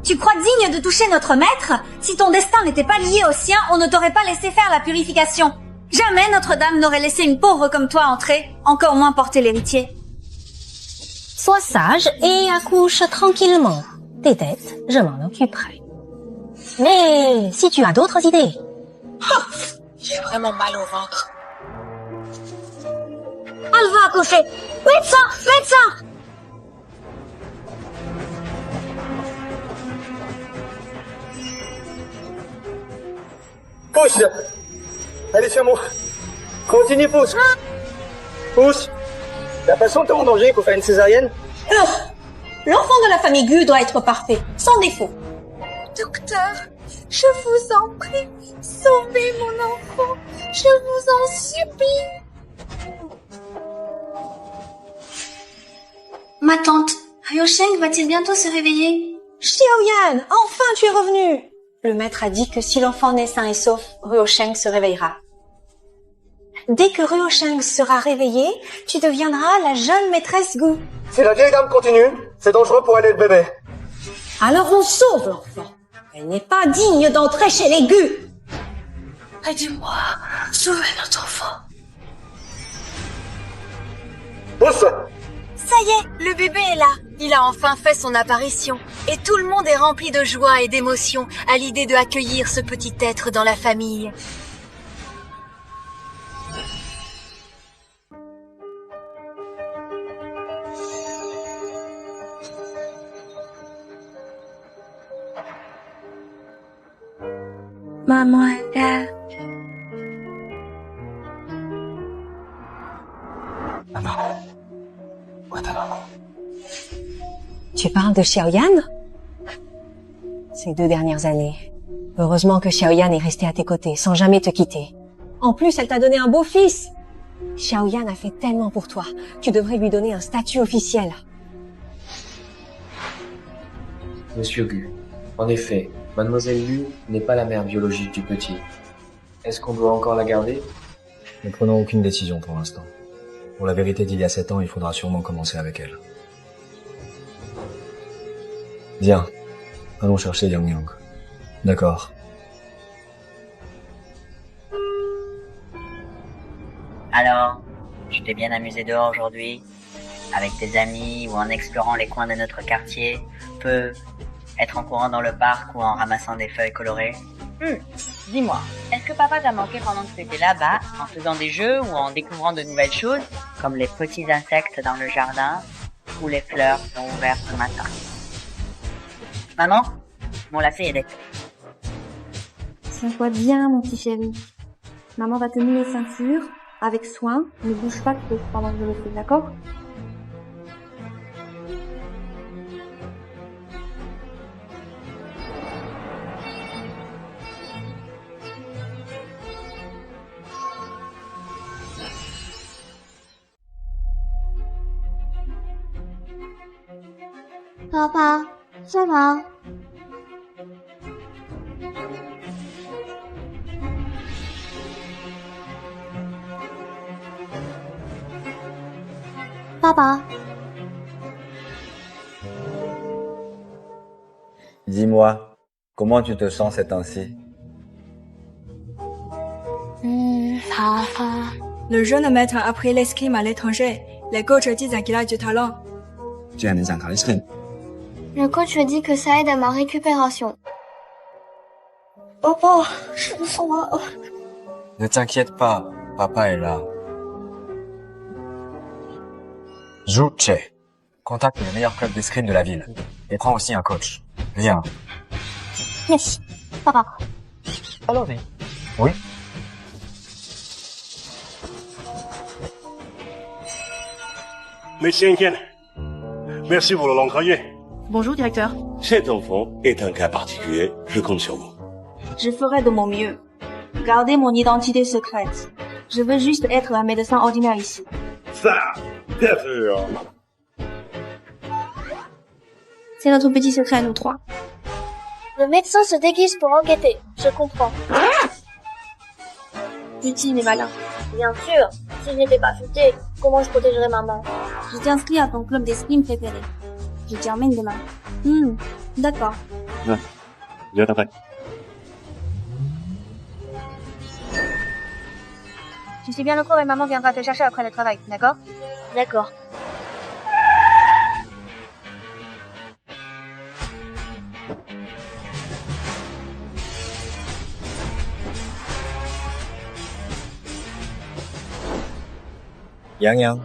Tu crois digne de toucher notre maître? Si ton destin n'était pas lié au sien, on ne t'aurait pas laissé faire la purification. Jamais Notre-Dame n'aurait laissé une pauvre comme toi entrer, encore moins porter l'héritier. Sois sage et accouche tranquillement. Tes dettes, je m'en occuperai. Mais si tu as d'autres idées... J'ai vraiment mal au ventre. Elle va accoucher. Médecin! Médecin! Pousse! Allez sur moi. Continue, pousse. Pousse. La façon de en danger pour faire une césarienne? L'enfant de la famille Gu doit être parfait, sans défaut. Docteur, je vous en prie, sauvez mon enfant. Je vous en supplie. Ma tante, Ryosheng va-t-il bientôt se réveiller? Xiaoyan, enfin tu es revenu. Le maître a dit que si l'enfant naît sain et sauf, Ryosheng se réveillera. Dès que Ryosheng sera réveillé, tu deviendras la jeune maîtresse Gu. Si la vieille dame continue, c'est dangereux pour elle et le bébé. Alors on sauve l'enfant. Elle n'est pas digne d'entrer chez les Gu. Aidez-moi, sauvez notre enfant. Pousse! Ça y est, le bébé est là. Il a enfin fait son apparition. Et tout le monde est rempli de joie et d'émotion à l'idée de accueillir ce petit être dans la famille. Maman est là. Maman. Où est ta maman? Tu parles de Xiaoyan? Ces 2 dernières années. Heureusement que Xiaoyan est restée à tes côtés, sans jamais te quitter. En plus, elle t'a donné un beau fils. Xiaoyan a fait tellement pour toi. Tu devrais lui donner un statut officiel. Monsieur Gu, en effet, Mademoiselle Lu n'est pas la mère biologique du petit. Est-ce qu'on doit encore la garder? Ne prenons aucune décision pour l'instant. Pour la vérité d'il y a 7 ans, il faudra sûrement commencer avec elle. Viens, allons chercher Yang Yang. D'accord. Alors, tu t'es bien amusé dehors aujourd'hui? Avec tes amis ou en explorant les coins de notre quartier? Être en courant dans le parc ou en ramassant des feuilles colorées? Dis-moi, est-ce que papa t'a manqué pendant que tu étais là-bas, en faisant des jeux ou en découvrant de nouvelles choses, comme les petits insectes dans le jardin ou les fleurs qui ont ouvert ce matin? Maman, mon lacet est d'été. Tiens-toi bien, mon petit chéri. Maman va te nouer les ceintures, avec soin. Ne bouge pas trop pendant que je le fais, d'accord? Papa, ça va? Papa. Dis-moi, comment tu te sens ces temps-ci? Papa. Le jeune maître a appris l'escrime à l'étranger. Les coachs disent qu'il a du talent. 既然能想考 l'escrime. Le coach dit que ça aide à ma récupération. Papa, je me sens mal. Ne t'inquiète pas, papa est là. Zhu Che, contacte le meilleur club d'escrime de la ville. Et prends aussi un coach. Viens. Yes, papa. Allons-y. Oui. Monsieur Etienne, merci pour le long cahier. Bonjour, directeur. Cet enfant est un cas particulier, je compte sur vous. Je ferai de mon mieux. Gardez mon identité secrète. Je veux juste être un médecin ordinaire ici. Ça, bien sûr. C'est notre petit secret à nous 3. Le médecin se déguise pour enquêter, je comprends. Petit mais malin. Bien sûr, si je n'étais pas futée, comment je protégerais maman? Je t'ai inscrit à ton club d'escrime préféré. Je t'y emmène demain. D'accord. Je t'appelle. Tu sais bien le cours et maman viendra te chercher après le travail, d'accord? D'accord. Yang Yang,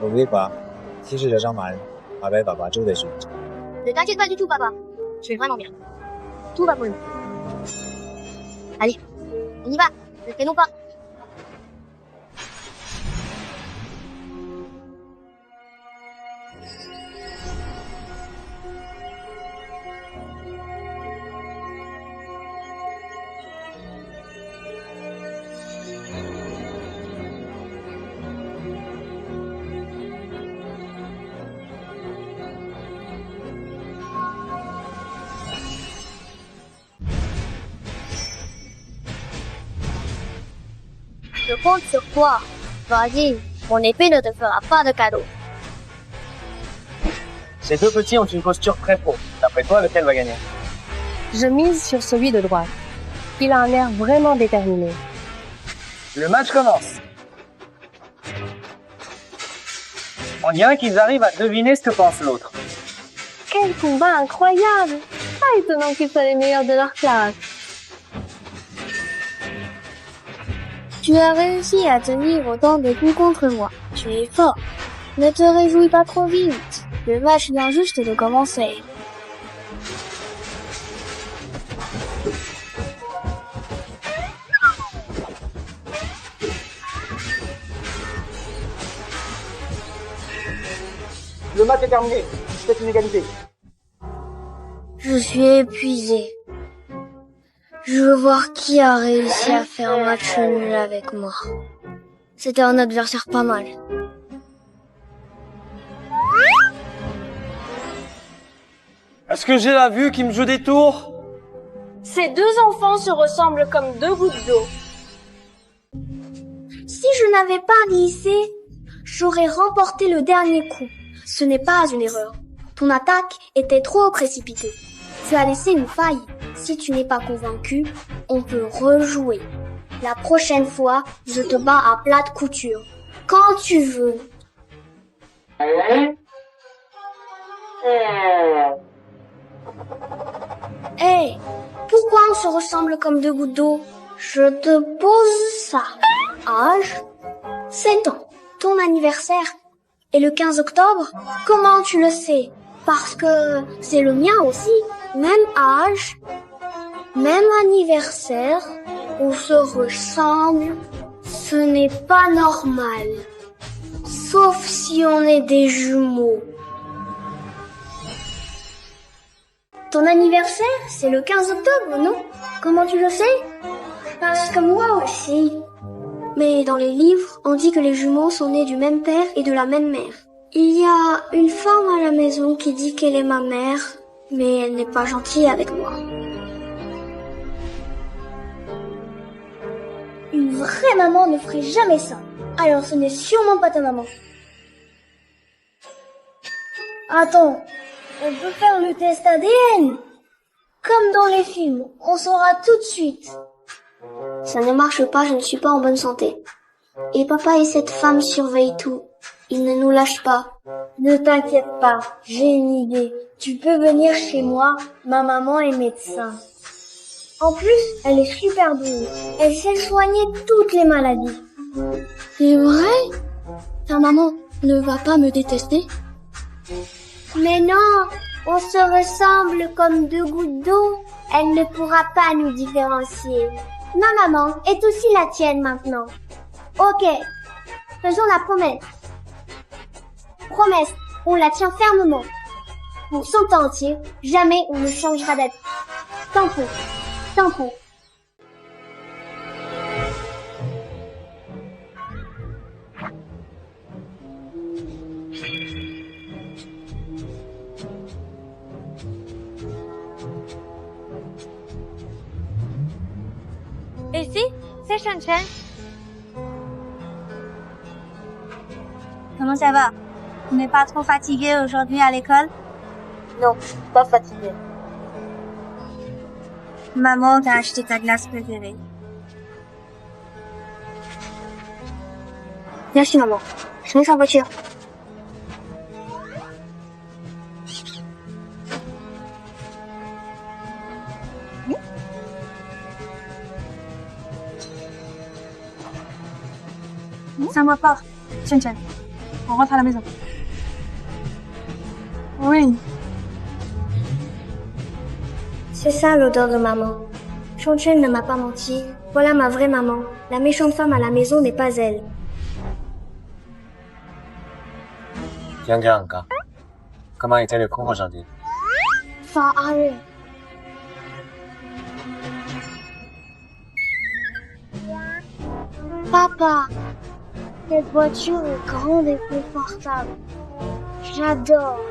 n'oublie pas, si j'ai déjà mal, avec papa tout de suite. Ne t'inquiète pas du tout, papa. Je vais vraiment bien. Tout va pour nous. Allez, on y va. Ne traînons pas. Je compte sur toi. Vas-y, mon épée ne te fera pas de cadeau. Ces deux petits ont une posture très pro. D'après toi, lequel va gagner? Je mise sur celui de droite. Il a un air vraiment déterminé. Le match commence. On dirait qu'ils arrivent à deviner ce que pense l'autre. Quel combat incroyable! Pas étonnant qu'ils soient les meilleurs de leur classe. Tu as réussi à tenir autant de coups contre moi. Tu es fort. Ne te réjouis pas trop vite. Le match vient juste de commencer. Le match est terminé. C'est une égalité. Je suis épuisé. Je veux voir qui a réussi à faire un match nul avec moi. C'était un adversaire pas mal. Est-ce que j'ai la vue qui me joue des tours? Ces deux enfants se ressemblent comme deux gouttes d'eau. Si je n'avais pas glissé, j'aurais remporté le dernier coup. Ce n'est pas une erreur. Ton attaque était trop précipitée. Tu as laissé une faille. Si tu n'es pas convaincu, on peut rejouer. La prochaine fois, je te bats à plate couture. Quand tu veux. Hey, pourquoi on se ressemble comme deux gouttes d'eau? Je te pose ça. Âge? 7 ans. Ton anniversaire est le 15 octobre? Comment tu le sais? Parce que c'est le mien aussi. Même âge, même anniversaire, on se ressemble. Ce n'est pas normal. Sauf si on est des jumeaux. Ton anniversaire, c'est le 15 octobre, non? Comment tu le sais? Parce que moi aussi. Mais dans les livres, on dit que les jumeaux sont nés du même père et de la même mère. Il y a une femme à la maison qui dit qu'elle est ma mère, mais elle n'est pas gentille avec moi. Une vraie maman ne ferait jamais ça. Alors ce n'est sûrement pas ta maman. Attends, on peut faire le test ADN. Comme dans les films, on saura tout de suite. Ça ne marche pas, je ne suis pas en bonne santé. Et papa et cette femme surveillent tout. Ils ne nous lâchent pas. Ne t'inquiète pas, j'ai une idée. Tu peux venir chez moi, ma maman est médecin. En plus, elle est super douée. Elle sait soigner toutes les maladies. C'est vrai? Ta maman ne va pas me détester? Mais non, on se ressemble comme deux gouttes d'eau. Elle ne pourra pas nous différencier. Ma maman est aussi la tienne maintenant. Ok, faisons la promesse. Promesse, on la tient fermement. Pour 100 ans entiers, jamais on ne changera d'avis. Tant pis, tant pis. Ici, c'est Shen Shen. Comment ça va? Tu n'es pas trop fatigué aujourd'hui à l'école? Non, pas fatiguée. Maman t'a acheté ta glace préférée. Merci maman. Je laisse en voiture. C'est à moi pas. Tiens, tiens. On rentre à la maison. Oui. C'est ça l'odeur de maman. Chen Chen ne m'a pas menti. Voilà ma vraie maman. La méchante femme à la maison n'est pas elle. Yang Yang, comment était le cours aujourd'hui? Ça allait. Papa, cette voiture est grande et confortable. J'adore.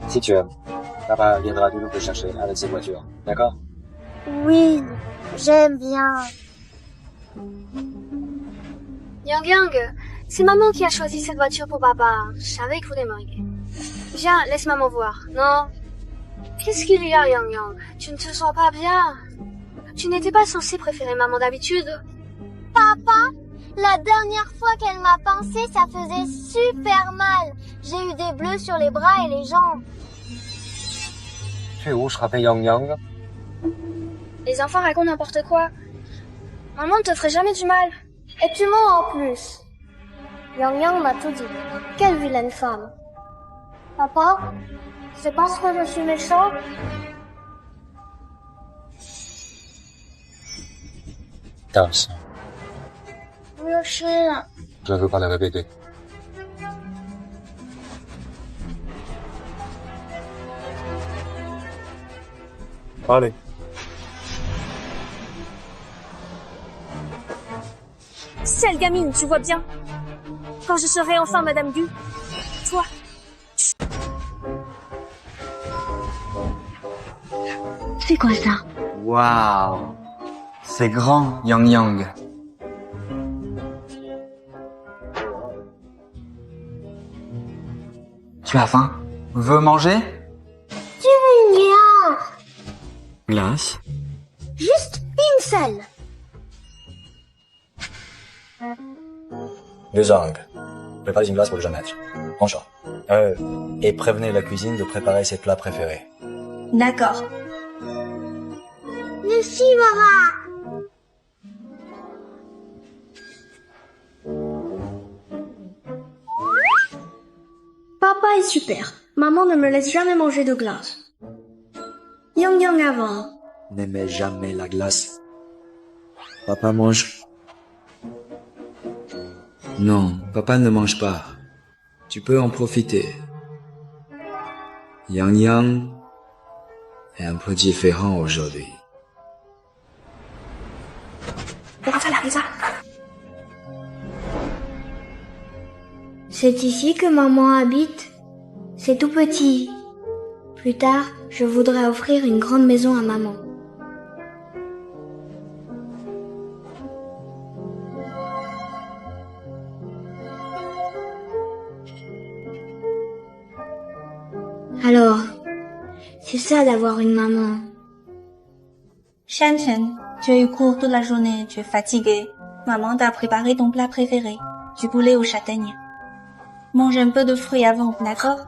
Si tu aimes, papa viendra de nous te chercher avec cette voiture, d'accord? Oui, j'aime bien. Yang Yang, c'est maman qui a choisi cette voiture pour papa. Je savais qu'il voulait m'arriver. Viens, laisse maman voir. Non? Qu'est-ce qu'il y a, Yang Yang? Tu ne te sens pas bien? Tu n'étais pas censé préférer maman d'habitude? Papa, la dernière fois qu'elle m'a pincé, ça faisait super mal. J'ai eu des bleus sur les bras et les jambes. Tu es où, je rappelle Yang Yang? Les enfants racontent n'importe quoi. Maman ne te ferait jamais du mal. Et tu mens en plus. Yang Yang m'a tout dit. Quelle vilaine femme. Papa, c'est parce que je suis méchant? Danse. Le chien. Je ne veux pas le répéter. Allez. Sale gamine, tu vois bien. Quand je serai enfin Madame Gu, toi. C'est quoi ça? Waouh, c'est grand, Yang Yang. Tu as faim? Veux manger? Tu veux une glace? Glace? Juste une seule. Deux angles. Préparez une glace pour le jeune maître. Bonjour. Et prévenez la cuisine de préparer ses plats préférés. D'accord. Merci, maman. Papa est super. Maman ne me laisse jamais manger de glace. Yang Yang avant. N'aimez jamais la glace. Papa mange. Non, papa ne mange pas. Tu peux en profiter. Yang Yang est un peu différent aujourd'hui. C'est ici que maman habite. C'est tout petit. Plus tard, je voudrais offrir une grande maison à maman. Alors, c'est ça d'avoir une maman. Shen Chen, tu as eu cours toute la journée, tu es fatiguée. Maman t'a préparé ton plat préféré, du poulet aux châtaignes. Mange un peu de fruits avant, d'accord?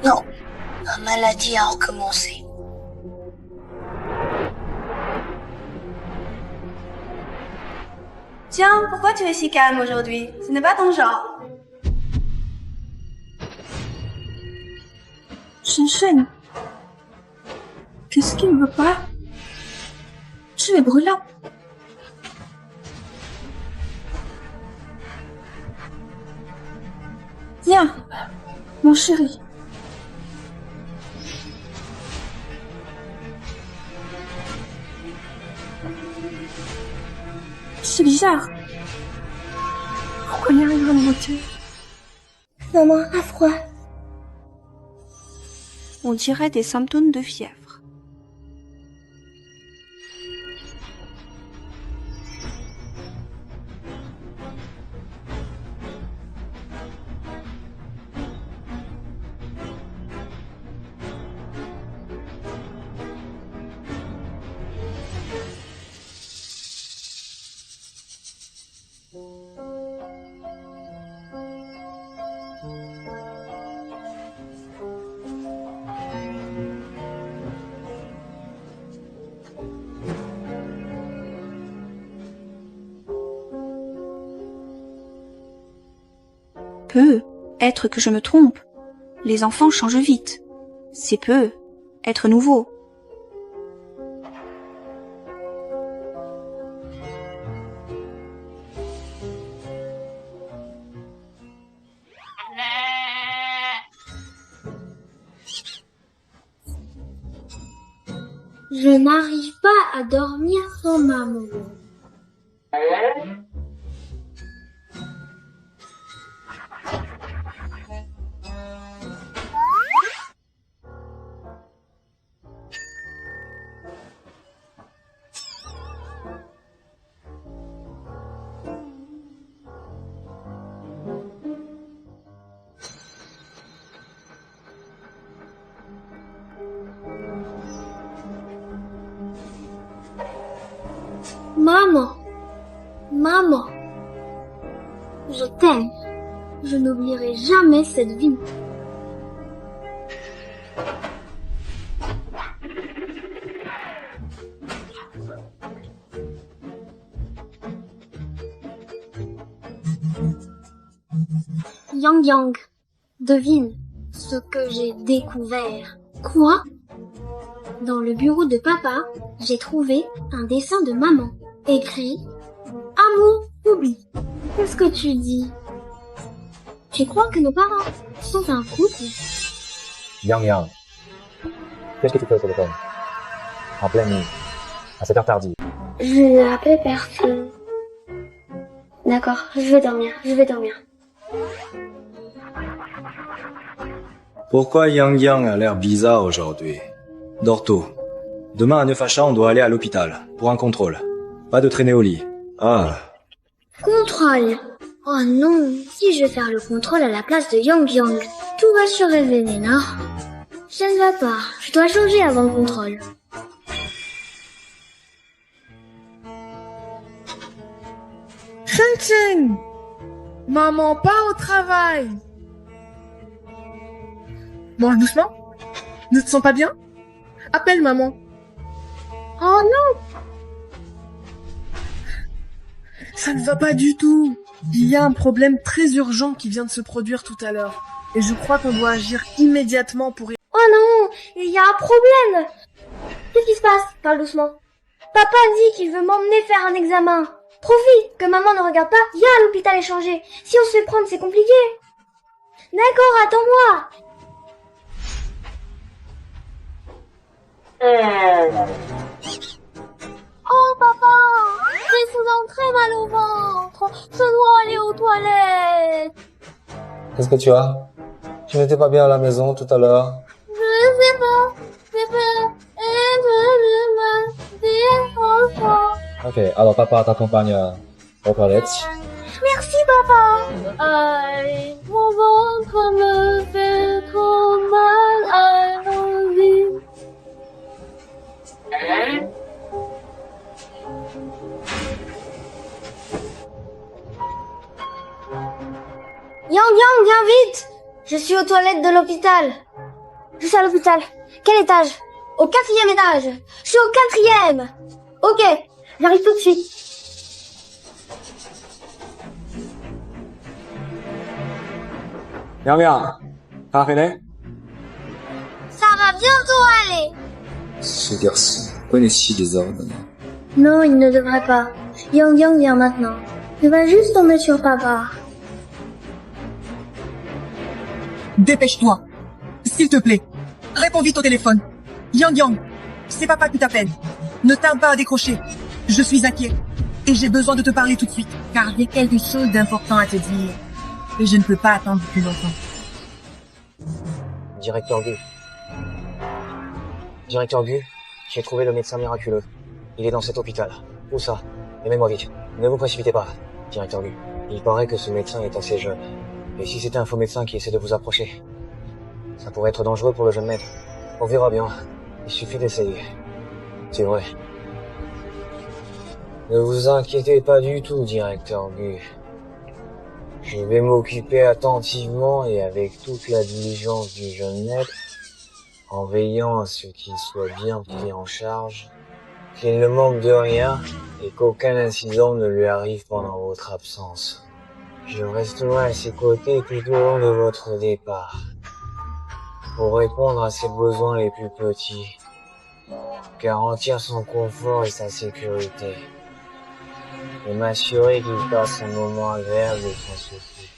Non, ma maladie a recommencé. Tiens, pourquoi tu es si calme aujourd'hui? Ce n'est pas ton genre. Shen Chen, qu'est-ce qu'il ne veut pas? Tu es brûlant. Viens, mon chéri. C'est bizarre. Pourquoi il n'y a rien dans la voiture? Maman a froid. On dirait des symptômes de fièvre. peut être que je me trompe. Les enfants changent vite. C'est peut être nouveau. Je n'arrive pas à dormir sans maman. Maman, maman, je t'aime. Je n'oublierai jamais cette vie. Yang Yang, devine ce que j'ai découvert. Quoi? Dans le bureau de papa, j'ai trouvé un dessin de maman. Écrit « Amour oubli ». Qu'est-ce que tu dis? Tu crois que nos parents sont un couple? Yang Yang, qu'est-ce que tu fais au téléphone? En pleine nuit, à cette heure tardive. Je n'ai appelé personne. D'accord, je vais dormir. Pourquoi Yang Yang a l'air bizarre aujourd'hui? Dors tôt. Demain à 9h, on doit aller à l'hôpital pour un contrôle. Pas de traîner au lit. Ah. Contrôle. Oh non, si je vais faire le contrôle à la place de Yang Yang, tout va se révéler, non? Ça ne va pas, je dois changer avant le contrôle. Chen, maman part au travail. Bon, doucement. Ne te sens pas bien? Appelle maman. Oh non! Ça ne va pas du tout. Il y a un problème très urgent qui vient de se produire tout à l'heure. Et je crois qu'on doit agir immédiatement pour... Oh non! Il y a un problème! Qu'est-ce qui se passe? Parle doucement. Papa dit qu'il veut m'emmener faire un examen. Profite que maman ne regarde pas. Viens à l'hôpital échanger. Si on se fait prendre, c'est compliqué. D'accord, attends-moi. Oh papa, j'ai soudain très mal au ventre. Je dois aller aux toilettes. Qu'est-ce que tu as? Tu n'étais pas bien à la maison tout à l'heure? Je sais pas. J'ai peur. Et je me dis Ok, alors papa t'accompagne aux toilettes. Merci papa. Aïe, mon ventre me fait trop mal. Allons-y. Yang Yang, viens vite! Je suis aux toilettes de l'hôpital. Je suis à l'hôpital. Quel étage? Au 4e étage. Je suis au 4e. Ok, j'arrive tout de suite. Yang Yang, t'as fini? Ça va bientôt aller. Ce garçon connaît-il les ordres? Non, il ne devrait pas. Yang Yang vient maintenant. Il va juste tomber sur papa. Dépêche-toi. S'il te plaît. Réponds vite au téléphone. Yang Yang, c'est papa qui t'appelle. Ne tarde pas à décrocher. Je suis inquiet. Et j'ai besoin de te parler tout de suite. Car il y a quelque chose d'important à te dire. Et je ne peux pas attendre plus longtemps. Directeur Gu. Directeur Gu, j'ai trouvé le médecin miraculeux. Il est dans cet hôpital. Où ça? Aimez-moi vite. Ne vous précipitez pas, directeur Gu. Il paraît que ce médecin est assez jeune. Et si c'était un faux médecin qui essaie de vous approcher, ça pourrait être dangereux pour le jeune maître. On verra bien. Il suffit d'essayer. C'est vrai. Ne vous inquiétez pas du tout, directeur Gu. Je vais m'occuper attentivement et avec toute la diligence du jeune maître, en veillant à ce qu'il soit bien pris en charge, qu'il ne manque de rien et qu'aucun incident ne lui arrive pendant votre absence. Je resterai à ses côtés tout au long de votre départ. Pour répondre à ses besoins les plus petits. Garantir son confort et sa sécurité. Et m'assurer qu'il passe un moment agréable sans souci.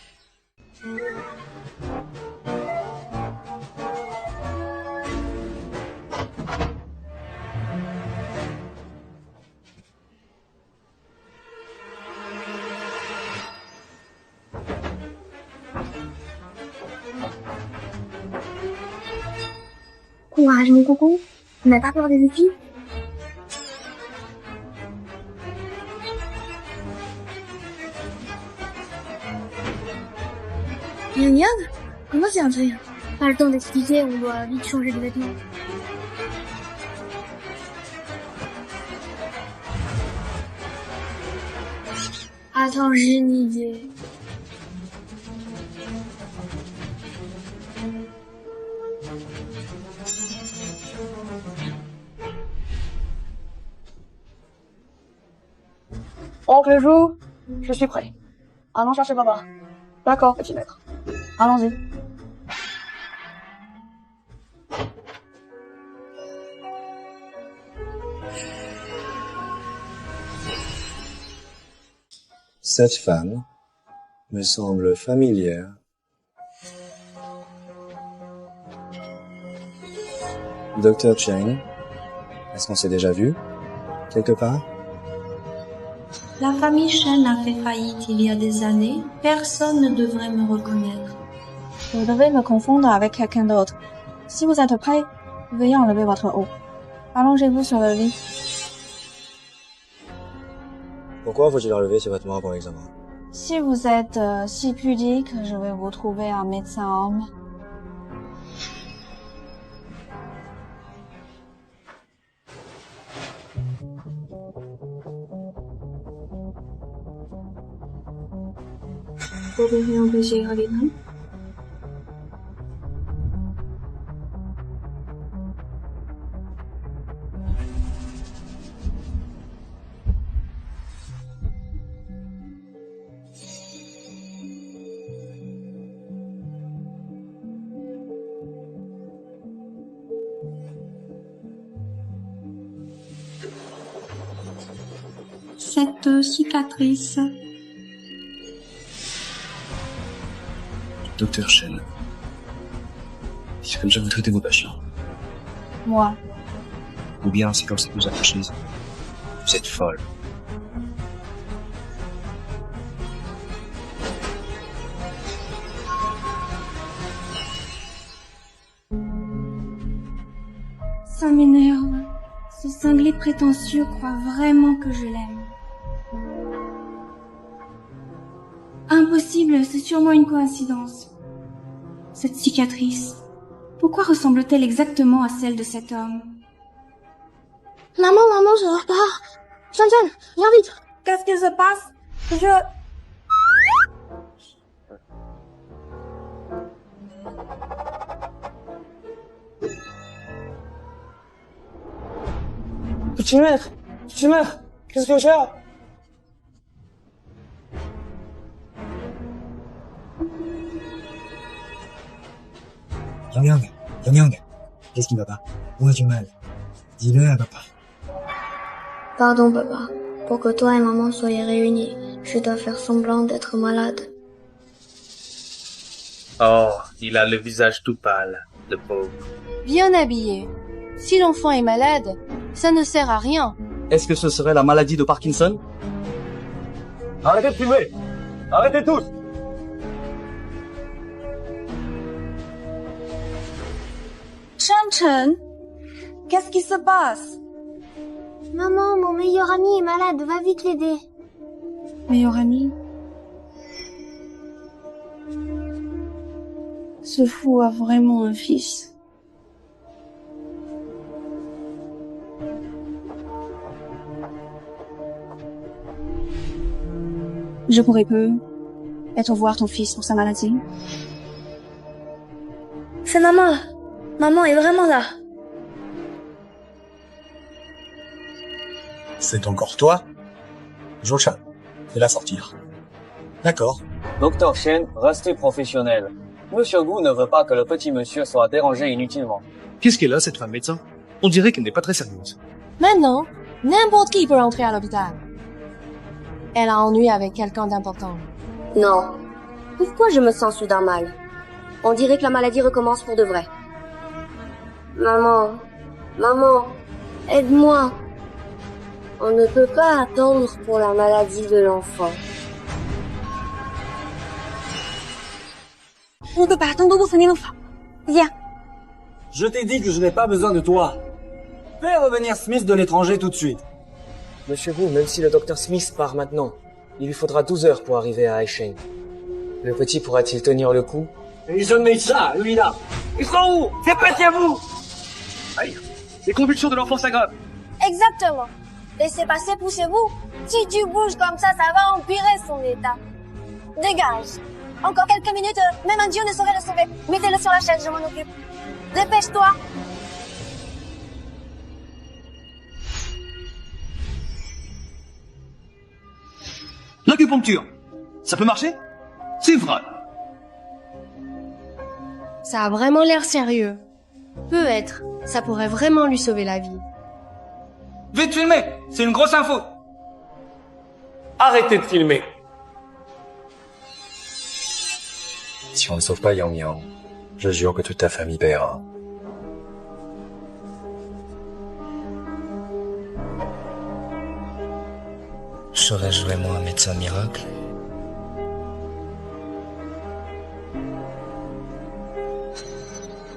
Courage, mon coco. On n'a pas peur des défis? Yang, comment c'est entré? Pas le temps d'expliquer, on doit vite changer de vêtements. Attends, j'ai une idée. Oncle Jou, je suis prêt. Allons chercher papa. D'accord, petit maître. Allons-y. Cette femme me semble familière. Dr. Chen, est-ce qu'on s'est déjà vu quelque part? La famille Chen a fait faillite il y a des années. Personne ne devrait me reconnaître. Vous devez me confondre avec quelqu'un d'autre. Si vous êtes prêt, veuillez enlever votre haut. Allongez-vous sur le lit. Pourquoi faut-il enlever ses vêtements pour l'examen? Si vous êtes si pudique, je vais vous trouver un médecin homme. Vous pouvez empêcher rapidement. Cette cicatrice. Docteur Chen, c'est comme ça que vous traitez vos patients? Moi, Ou bien c'est comme ça que vous accouchez? Vous êtes folle. Ça m'énerve. Ce cinglé prétentieux croit vraiment que je l'aime. Impossible, c'est sûrement une coïncidence. Cette cicatrice, pourquoi ressemble-t-elle exactement à celle de cet homme? Maman, je repars. Chen, viens vite. Qu'est-ce qui se passe? Petit maître, qu'est-ce que j'ai? Yang, qu'est-ce qui va pas? Où as-tu mal? Dis-le à papa. Pardon, papa. Pour que toi et maman soyez réunis, je dois faire semblant d'être malade. Oh, il a le visage tout pâle, le pauvre. Bien habillé. Si l'enfant est malade, ça ne sert à rien. Est-ce que ce serait la maladie de Parkinson? Arrêtez de fumer! Arrêtez tous! Chen, qu'est-ce qui se passe? Maman, mon meilleur ami est malade, va vite l'aider. Meilleur ami? Ce fou a vraiment un fils. Je pourrais peu être voir ton fils pour sa maladie. C'est maman. Maman est vraiment là. C'est encore toi? Jocha, fais-la sortir. D'accord. Docteur Chen, restez professionnel. Monsieur Gu ne veut pas que le petit monsieur soit dérangé inutilement. Qu'est-ce qu'elle a, cette femme médecin? On dirait qu'elle n'est pas très sérieuse. Maintenant, n'importe qui peut rentrer à l'hôpital. Elle a ennui avec quelqu'un d'important. Non. Pourquoi je me sens soudain mal? On dirait que la maladie recommence pour de vrai. Maman, aide-moi. On ne peut pas attendre pour la maladie de l'enfant. On ne peut pas attendre pour son enfant. Viens. Je t'ai dit que je n'ai pas besoin de toi. Fais revenir Smith de l'étranger tout de suite. Monsieur Gu, même si le docteur Smith part maintenant, il lui faudra 12 heures pour arriver à Aishen. Le petit pourra-t-il tenir le coup? Et je mets ça, lui là. Ils sont où? C'est petit à vous. Aïe, les convulsions de l'enfant s'aggravent. Exactement. Laissez passer, poussez-vous. Si tu bouges comme ça va empirer son état. Dégage. Encore quelques minutes, même un dieu ne saurait le sauver. Mettez-le sur la chaise, je m'en occupe. Dépêche-toi. L'acupuncture, ça peut marcher? C'est vrai. Ça a vraiment l'air sérieux. Peut-être, ça pourrait vraiment lui sauver la vie. Vite filmer, c'est une grosse info. Arrêtez de filmer. Si on ne sauve pas Yang Yang, je jure que toute ta famille paiera. Serais-je vraiment un médecin miracle?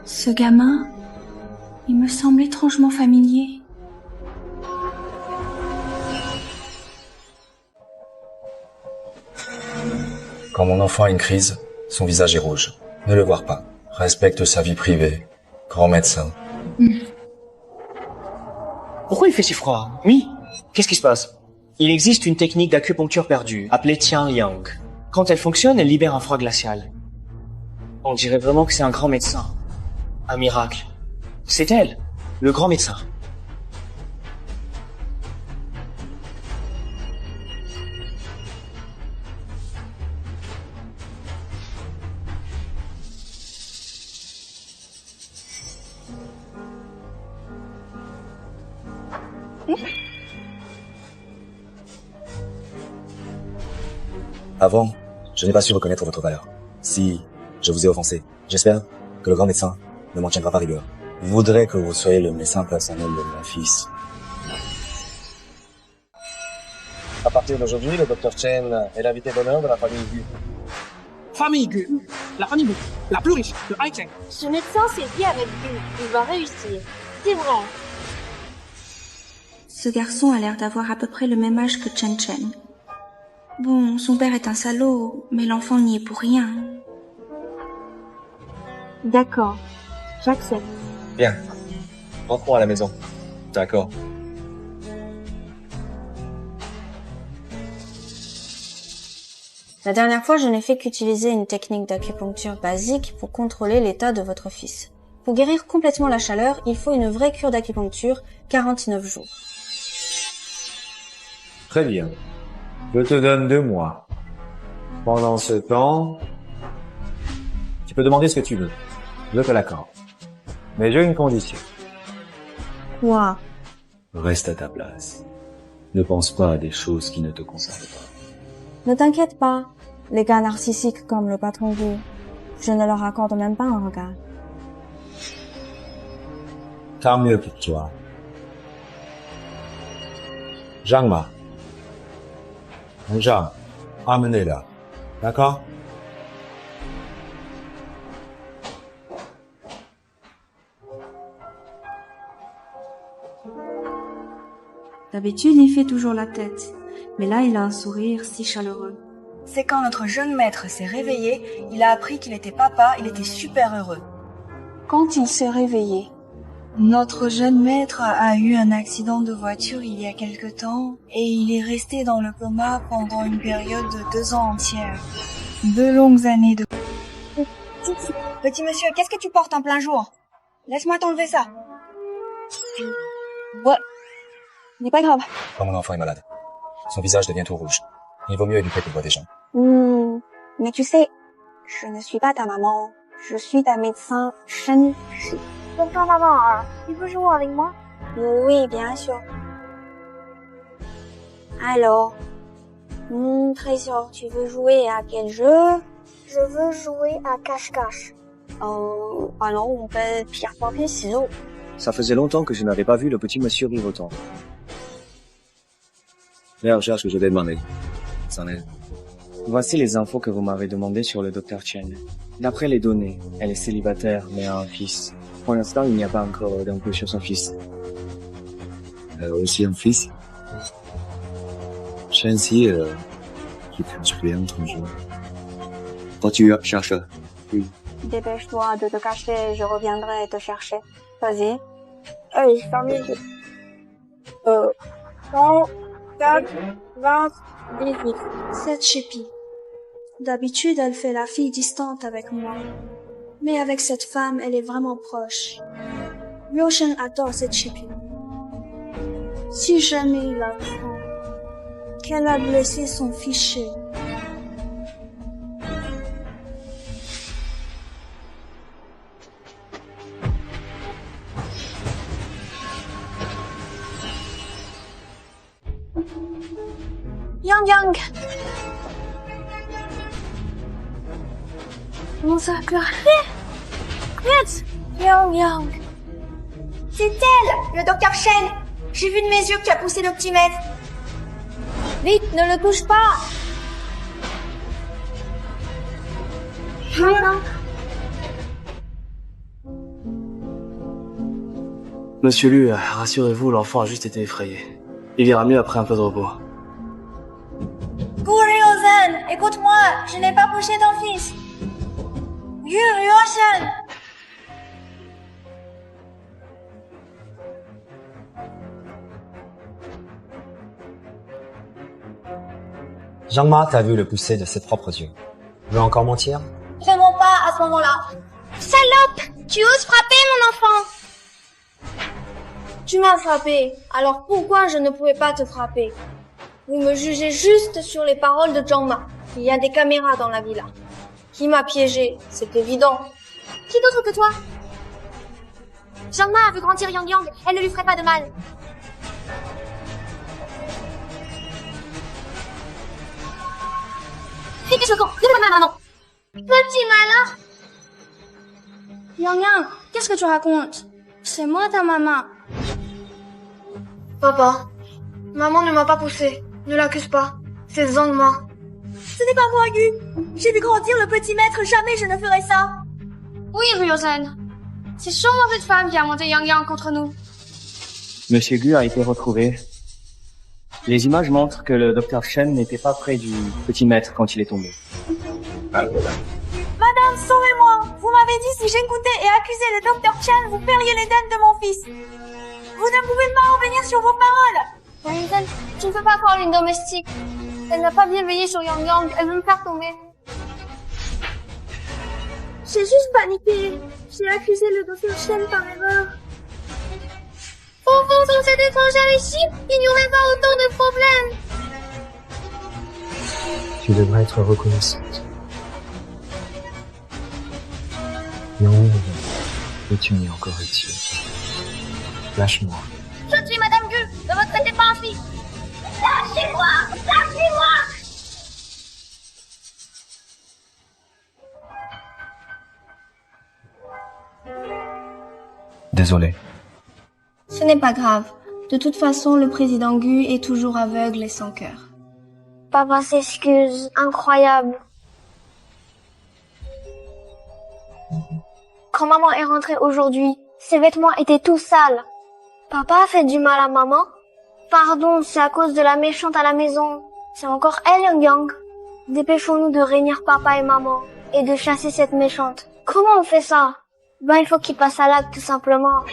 Ce gamin, il me semble étrangement familier. Quand mon enfant a une crise, son visage est rouge. Ne le voir pas. Respecte sa vie privée. Grand médecin. Pourquoi il fait si froid? Oui. Qu'est-ce qui se passe? Il existe une technique d'acupuncture perdue, appelée Tian Yang. Quand elle fonctionne, elle libère un froid glacial. On dirait vraiment que c'est un grand médecin. Un miracle. C'est elle, le grand médecin. Avant, je n'ai pas su reconnaître votre valeur. Si je vous ai offensé, j'espère que le grand médecin ne m'en tiendra pas rigueur. Je voudrais que vous soyez le médecin personnel de mon fils. À partir d'aujourd'hui, le docteur Chen est l'invité d'honneur de la famille Gu. Famille Gu. La famille Gu. La plus riche de Haïtien. Ce médecin s'est dit avec lui. Il va réussir. C'est vrai. Ce garçon a l'air d'avoir à peu près le même âge que Chen Chen. Bon, son père est un salaud, mais l'enfant n'y est pour rien. D'accord, j'accepte. Bien. Rentrons à la maison. D'accord. La dernière fois, je n'ai fait qu'utiliser une technique d'acupuncture basique pour contrôler l'état de votre fils. Pour guérir complètement la chaleur, il faut une vraie cure d'acupuncture, 49 jours. Très bien. Je te donne 2 mois. Pendant ce temps, tu peux demander ce que tu veux. Je te l'accorde. Mais j'ai une condition. Quoi? Reste à ta place. Ne pense pas à des choses qui ne te concernent pas. Ne t'inquiète pas. Les gars narcissiques comme le patron Gu, je ne leur accorde même pas un regard. Tant mieux pour toi. Zhang Ma. Zhang, amenez-la. D'accord? D'habitude, il fait toujours la tête, mais là, il a un sourire si chaleureux. C'est quand notre jeune maître s'est réveillé, il a appris qu'il était papa, il était super heureux. Quand il s'est réveillé, notre jeune maître a eu un accident de voiture il y a quelque temps et il est resté dans le coma pendant une période de 2 ans entière. 2 longues années de... Petit monsieur, qu'est-ce que tu portes en plein jour? Laisse-moi t'enlever ça. Ouais. N'est pas grave. Quand mon enfant est malade, son visage devient tout rouge. Il vaut mieux éduquer qu'il voit des gens. Mais tu sais, je ne suis pas ta maman. Je suis ta médecin Shen Shi. Tonton maman, tu veux jouer avec moi? Oui, bien sûr. Alors, Trésor, tu veux jouer à quel jeu? Je veux jouer à cache-cache. Alors on fait pierre, papier, ciseaux. Ça faisait longtemps que je n'avais pas vu le petit monsieur rire autant. Les recherches que je t'ai demandées. C'en est. Voici les infos que vous m'avez demandées sur le Dr Chen. D'après les données, elle est célibataire, mais a un fils. Pour l'instant, il n'y a pas encore d'infos sur son fils. Elle a aussi un fils. Shen-Si, qui construit un jeu. Quand tu cherches. Oui. Dépêche-toi de te cacher, je reviendrai te chercher. Vas-y. Allez, ferme les yeux. 100, 4, 20, 18. Cette chépie. D'habitude, elle fait la fille distante avec moi. Mais avec cette femme, elle est vraiment proche. Ryo-shen adore cette chépie. Si jamais il apprend qu'elle a blessé son fichier, Yang. Comment ça pleure? Arrête! Yang. C'est elle, le docteur Shen. J'ai vu de mes yeux que tu as poussé l'optimètre. Vite, ne le touche pas! Non. Monsieur Lu, rassurez-vous, l'enfant a juste été effrayé. Il ira mieux après un peu de repos. Ryo-san, écoute-moi, je n'ai pas poussé ton fils. Ryo-san. Jean-Ma t'a vu le pousser de ses propres yeux. Tu veux encore mentir? Vraiment pas à ce moment-là. Salope, tu oses frapper mon enfant. Tu m'as frappé, alors pourquoi je ne pouvais pas te frapper? Vous me jugez juste sur les paroles de Jean-Ma. Il y a des caméras dans la villa. Qui m'a piégé, c'est évident. Qui d'autre que toi? Jean-Ma a vu grandir Yang, elle ne lui ferait pas de mal. Fais tes choquants, ne pas ma maman. Petit malin. Yang, qu'est-ce que tu racontes? C'est moi ta maman. Papa, maman ne m'a pas poussé. Ne l'accuse pas. C'est Zangma. Ce n'est pas moi, Gu. J'ai vu grandir le petit maître, jamais je ne ferai ça. Oui, Ryo-san. C'est sûrement cette femme qui a monté Yang contre nous. Monsieur Gu a été retrouvé. Les images montrent que le docteur Shen n'était pas près du petit maître quand il est tombé. Madame, sauvez-moi. Vous m'avez dit si j'écoutais et accusais le docteur Chen, vous paieriez les dettes de mon fils. Vous ne pouvez pas revenir sur vos paroles. Ryo-san, tu ne peux pas croire une domestique. Elle n'a pas bien veillé sur Yang, elle veut me faire tomber. J'ai juste paniqué. J'ai accusé le docteur Chen par erreur. Sans cette étrangère ici, il n'y aurait pas autant de problèmes. Tu devrais être reconnaissante. Non, et tu m'y es encore utile. Lâche-moi. Je suis Madame Gu, ne me traitez pas ainsi. Lâchez-moi. Désolé. Ce n'est pas grave. De toute façon, le président Gu est toujours aveugle et sans cœur. Papa s'excuse, incroyable. Quand maman est rentrée aujourd'hui, ses vêtements étaient tout sales. Papa a fait du mal à maman? Pardon, c'est à cause de la méchante à la maison. C'est encore elle, Yang. Dépêchons-nous de réunir papa et maman et de chasser cette méchante. Comment on fait ça? Ben, il faut qu'il passe à l'acte, tout simplement.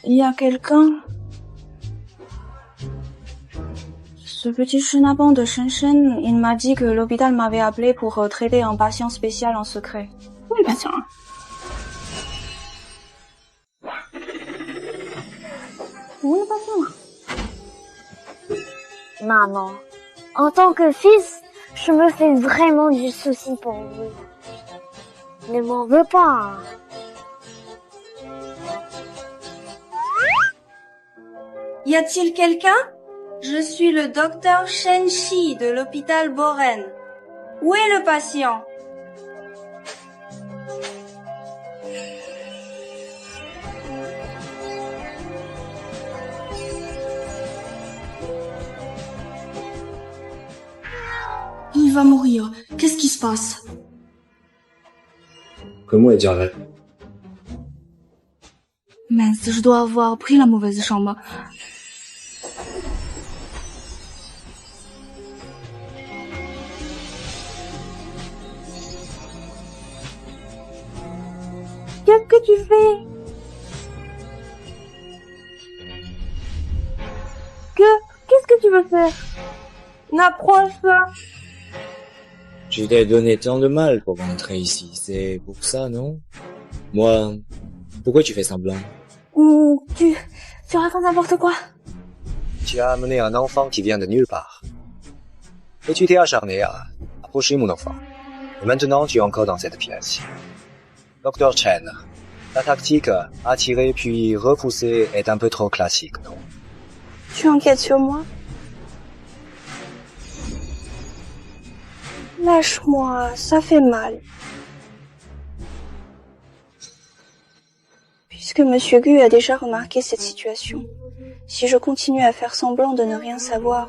Il y a quelqu'un. Ce petit chenapan de Shen, il m'a dit que l'hôpital m'avait appelé pour traiter un patient spécial en secret. Oui, bien sûr. Où est le patient? Maman, En tant que fils, je me fais vraiment du souci pour vous. Ne m'en veux pas. Y a-t-il quelqu'un? Je suis le docteur Shen Shi de l'hôpital Boren. Où est le patient? Il va mourir. Qu'est-ce qui se passe? Comment est Jarvel? Mince, je dois avoir pris la mauvaise chambre. Qu'est-ce que tu fais? Qu'est-ce que tu veux faire? N'approche pas. Tu t'es donné tant de mal pour rentrer ici, c'est pour ça, non? Moi, pourquoi tu fais semblant? Tu racontes n'importe quoi. Tu as amené un enfant qui vient de nulle part. Et tu t'es acharné à approcher mon enfant. Et maintenant, tu es encore dans cette pièce. Docteur Chen, la tactique attirer puis repousser est un peu trop classique, non? Tu enquêtes sur moi? Lâche-moi, ça fait mal. Puisque Monsieur Gu a déjà remarqué cette situation, si je continue à faire semblant de ne rien savoir,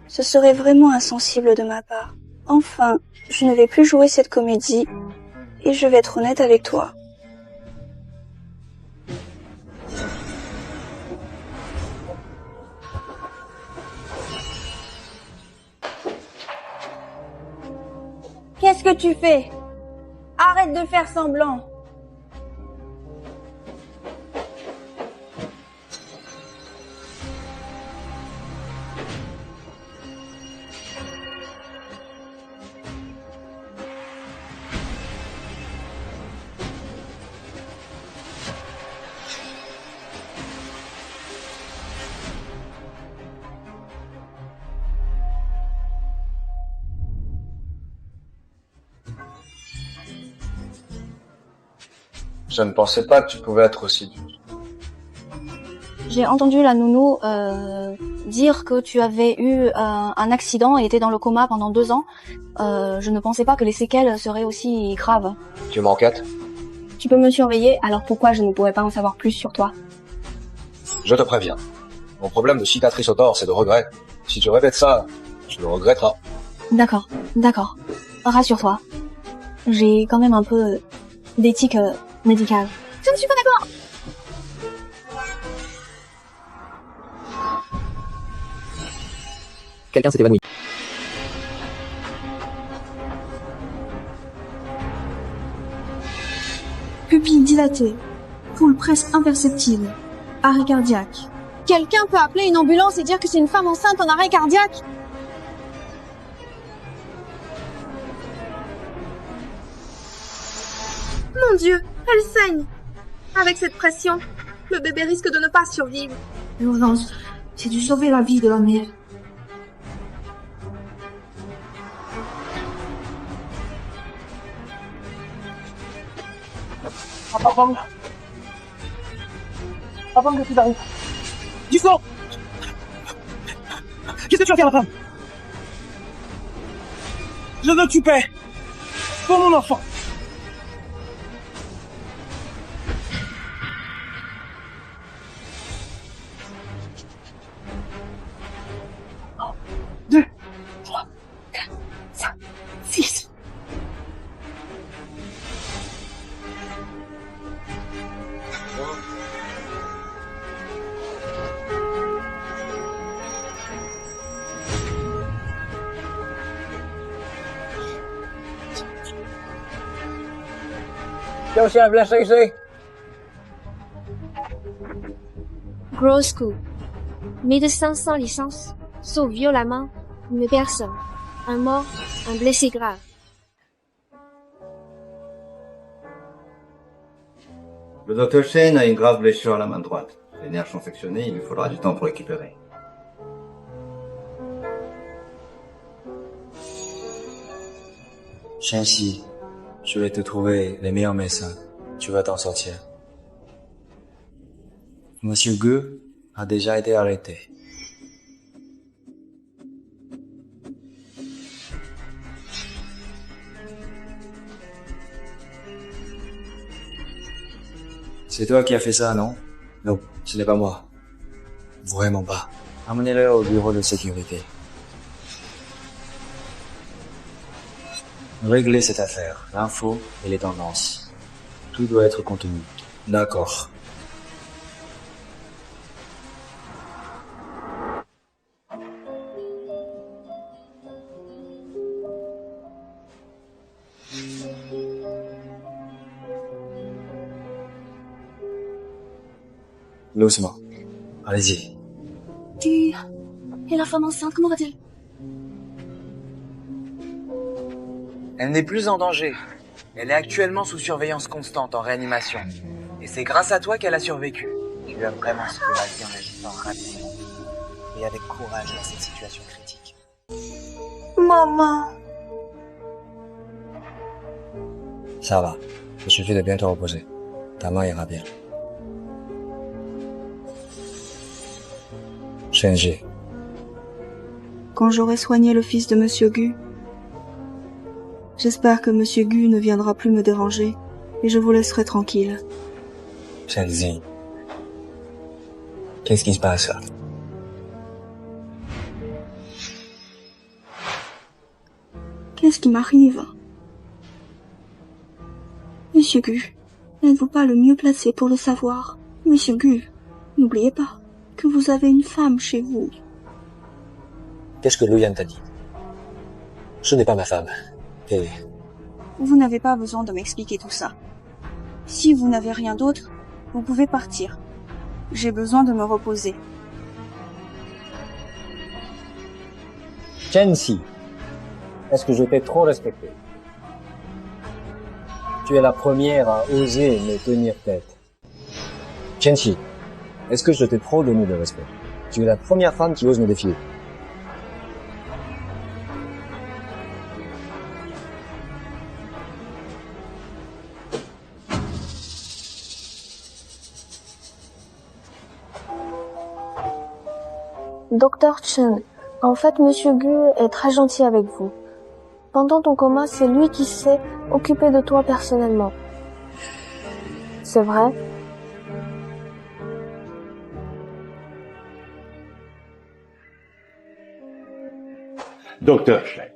ce serait vraiment insensible de ma part. Enfin, je ne vais plus jouer cette comédie, et je vais être honnête avec toi. Qu'est-ce que tu fais? Arrête de faire semblant. Je ne pensais pas que tu pouvais être aussi dur. J'ai entendu la nounou dire que tu avais eu un accident et étais dans le coma pendant 2 ans. Je ne pensais pas que les séquelles seraient aussi graves. Tu m'enquêtes? Tu peux me surveiller, alors pourquoi je ne pourrais pas en savoir plus sur toi? Je te préviens. Mon problème de cicatrice au torse, c'est de regret. Si tu répètes ça, tu le regretteras. D'accord. Rassure-toi. J'ai quand même un peu d'éthique médicale. Je ne suis pas d'accord. Quelqu'un s'est évanoui. Pupille dilatée. Pouls presque imperceptible. Arrêt cardiaque. Quelqu'un peut appeler une ambulance et dire que c'est une femme enceinte en arrêt cardiaque? Mon Dieu, elle saigne. Avec cette pression, le bébé risque de ne pas survivre. L'urgence, c'est dû sauver la vie de la mère. Abang, qu'est-ce qui t'arrive? Du sang! Qu'est-ce que tu vas faire, la femme? Je veux que tu paies pour mon enfant. Deux, 3, 4, 5, 6. Gros coup. Médecin sans licence, sauf violemment une personne. Un mort, un blessé grave. Le docteur Shen a une grave blessure à la main droite. Les nerfs sont sectionnés, il lui faudra du temps pour récupérer. Shenxi, je vais te trouver les meilleurs médecins. Tu vas t'en sortir. Monsieur Gu a déjà été arrêté. C'est toi qui as fait ça, non? Non, ce n'est pas moi. Vraiment pas. Amenez-le au bureau de sécurité. Réglez cette affaire, l'info et les tendances. Tout doit être contenu. D'accord. Doucement. Allez-y. Et la femme enceinte, comment va-t-elle? Elle n'est plus en danger. Elle est actuellement sous surveillance constante en réanimation. Et c'est grâce à toi qu'elle a survécu. Tu lui as vraiment sauvé la vie en agissant rapidement et avec courage dans cette situation critique. Maman. Ça va. Il suffit de bien te reposer. Ta main ira bien. Shenji. Quand j'aurai soigné le fils de Monsieur Gu, j'espère que Monsieur Gu ne viendra plus me déranger et je vous laisserai tranquille. Shenji. Qu'est-ce qui se passe là? Qu'est-ce qui m'arrive? Monsieur Gu, n'êtes-vous pas le mieux placé pour le savoir? Monsieur Gu, n'oubliez pas que vous avez une femme chez vous. Qu'est-ce que Luyan t'a dit? Ce n'est pas ma femme. Et... Vous n'avez pas besoin de m'expliquer tout ça. Si vous n'avez rien d'autre, vous pouvez partir. J'ai besoin de me reposer. Shenxi, est-ce que je t'ai trop respecté? Tu es la première à oser me tenir tête. Shenxi, est-ce que je t'ai trop donné de respect? Tu es la première femme qui ose me défier. Docteur Chen, en fait, Monsieur Gu est très gentil avec vous. Pendant ton coma, c'est lui qui s'est occupé de toi personnellement. C'est vrai? Docteur Chen,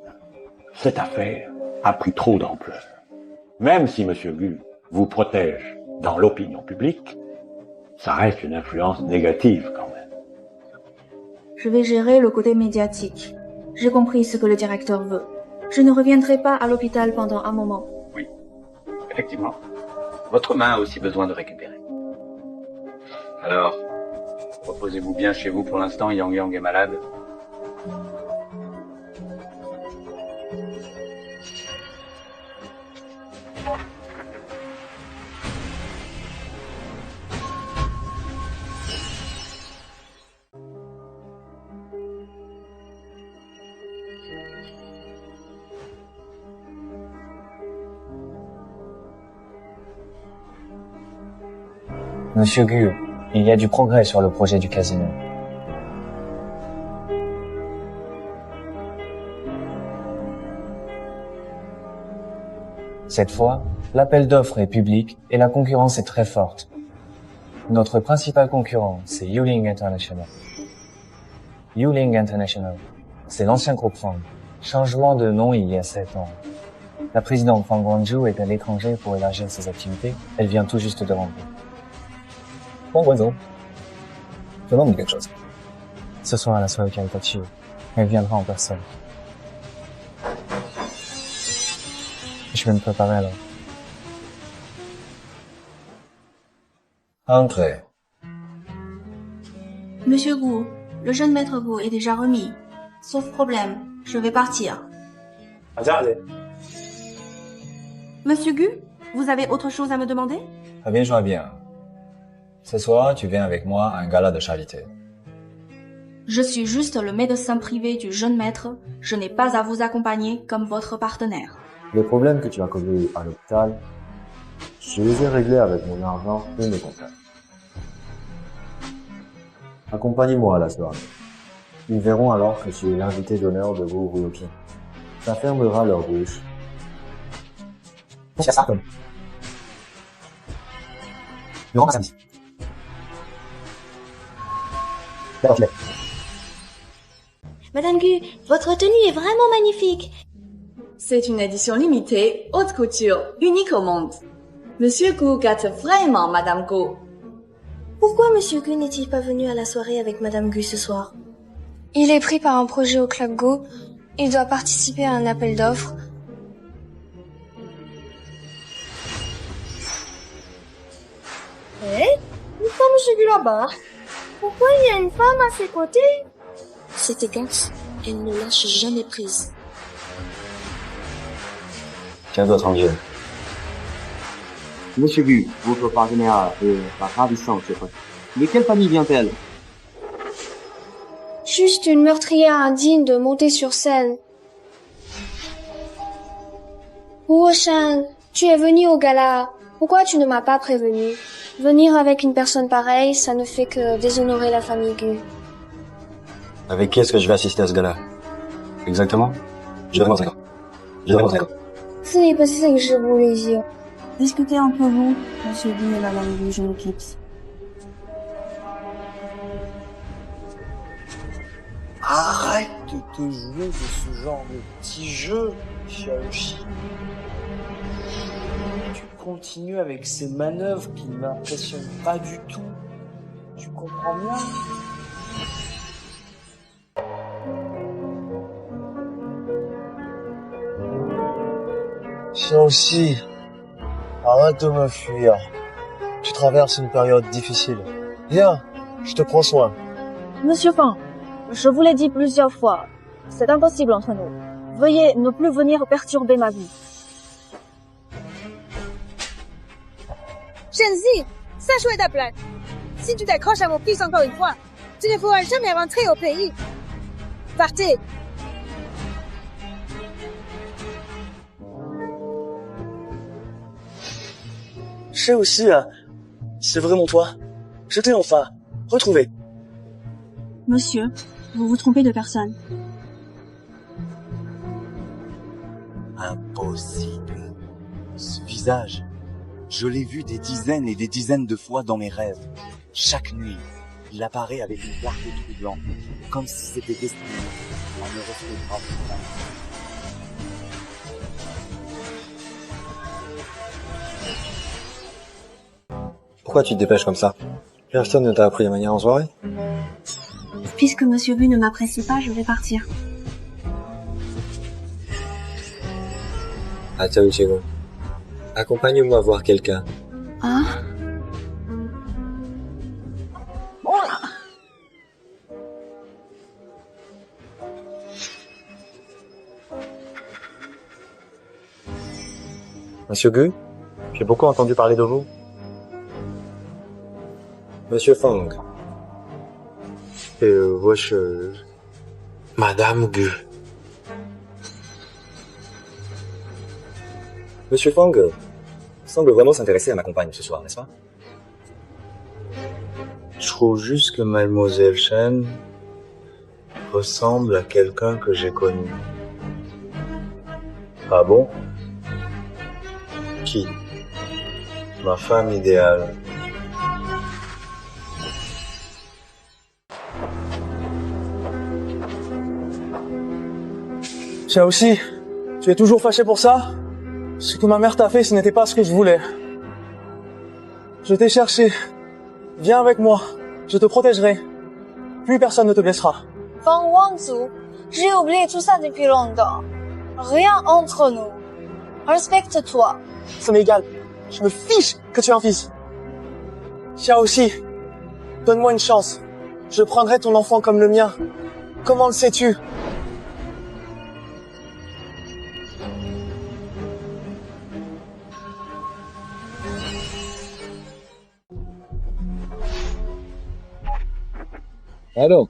cette affaire a pris trop d'ampleur. Même si Monsieur Gu vous protège dans l'opinion publique, ça reste une influence négative quand même. Je vais gérer le côté médiatique. J'ai compris ce que le directeur veut. Je ne reviendrai pas à l'hôpital pendant un moment. Oui, effectivement. Votre main a aussi besoin de récupérer. Alors, reposez-vous bien chez vous pour l'instant, Yang Yang est malade. Monsieur Gu, il y a du progrès sur le projet du casino. Cette fois, l'appel d'offres est public et la concurrence est très forte. Notre principal concurrent, c'est Yuling International. Yuling International, c'est l'ancien groupe Fang. Changement de nom il y a 7 ans. La présidente Fang Guangzhou est à l'étranger pour élargir ses activités. Elle vient tout juste de rentrer. Fang Guangzhou, je demande quelque chose. Ce soir à la soirée caritative, elle viendra en personne. Je vais me préparer alors. Entrez. Monsieur Gu, le jeune maître Gu est déjà remis. Sauf problème, je vais partir. Monsieur Gu, vous avez autre chose à me demander? Ah bien, je vois bien. Ce soir, tu viens avec moi à un gala de charité. Je suis juste le médecin privé du jeune maître. Je n'ai pas à vous accompagner comme votre partenaire. Les problèmes que tu as causés à l'hôpital, je les ai réglés avec mon argent et mes contacts. Accompagne-moi à la soirée. Ils verront alors que tu es l'invité d'honneur de vos Ryukin. Ça fermera leur bouche. C'est ça, Tom. Le rentre samedi. D'accord, tu l'es. Madame Gu, votre tenue est vraiment magnifique. C'est une édition limitée, haute couture, unique au monde. Monsieur Gu gâte vraiment Madame Gu. Pourquoi Monsieur Gu n'est-il pas venu à la soirée avec Madame Gu ce soir? Il est pris par un projet au Club Go. Il doit participer à un appel d'offres. Pourquoi Monsieur Gu là-bas? Pourquoi il y a une femme à ses côtés? Cette Gat, elle ne lâche jamais prise. Tiens-toi tranquille. Monsieur Gu, votre partenaire est ravissante, je crois. De quelle famille vient-elle? Juste une meurtrière indigne de monter sur scène. Wu Shan, tu es venu au gala. Pourquoi tu ne m'as pas prévenu? Venir avec une personne pareille, ça ne fait que déshonorer la famille Gu. Avec qui est-ce que je vais assister à ce gars-là? Exactement? Je devrais rentrer. Ce n'est pas ça que je voulais dire. Discutez entre vous, Monsieur Gu et Madame Gu, je me quitte. Arrête de te jouer de ce genre de petit jeu, Xiaoxi. Tu continues avec ces manœuvres qui ne m'impressionnent pas du tout. Tu comprends bien? Xiaoxi, arrête de me fuir. Tu traverses une période difficile. Viens, je te prends soin. Monsieur Fang, je vous l'ai dit plusieurs fois, c'est impossible entre nous. Veuillez ne plus venir perturber ma vie. Shenzi, sache où est ta place. Si tu t'accroches à mon fils encore une fois, tu ne pourras jamais rentrer au pays. Partez. Je sais aussi, c'est vraiment toi. Je t'ai enfin retrouvé. Monsieur, vous vous trompez de personne. Impossible. Ce visage, je l'ai vu des dizaines et des dizaines de fois dans mes rêves. Chaque nuit, il apparaît avec une clarté troublante, comme si c'était destiné à me retrouver. Pourquoi tu te dépêches comme ça? Personne ne t'a appris la manière en soirée? Puisque Monsieur Gu ne m'apprécie pas, je vais partir. Attends, Uchigo. Accompagne-moi voir quelqu'un. Ah? Monsieur Gu, j'ai beaucoup entendu parler de vous. Monsieur Fang. Wesh, Madame Gu. Monsieur Fang semble vraiment s'intéresser à ma compagne ce soir, n'est-ce pas? Je trouve juste que Mademoiselle Chen ressemble à quelqu'un que j'ai connu. Ah bon? Qui? Ma femme idéale. Xiaoxi, tu es toujours fâché pour ça? Ce que ma mère t'a fait, ce n'était pas ce que je voulais. Je t'ai cherché. Viens avec moi. Je te protégerai. Plus personne ne te blessera. Fang Wangzu, j'ai oublié tout ça depuis longtemps. Rien entre nous. Respecte-toi. Ça m'est égal. Je me fiche que tu es un fils. Xiaoxi, donne-moi une chance. Je prendrai ton enfant comme le mien. Comment le sais-tu? Allô,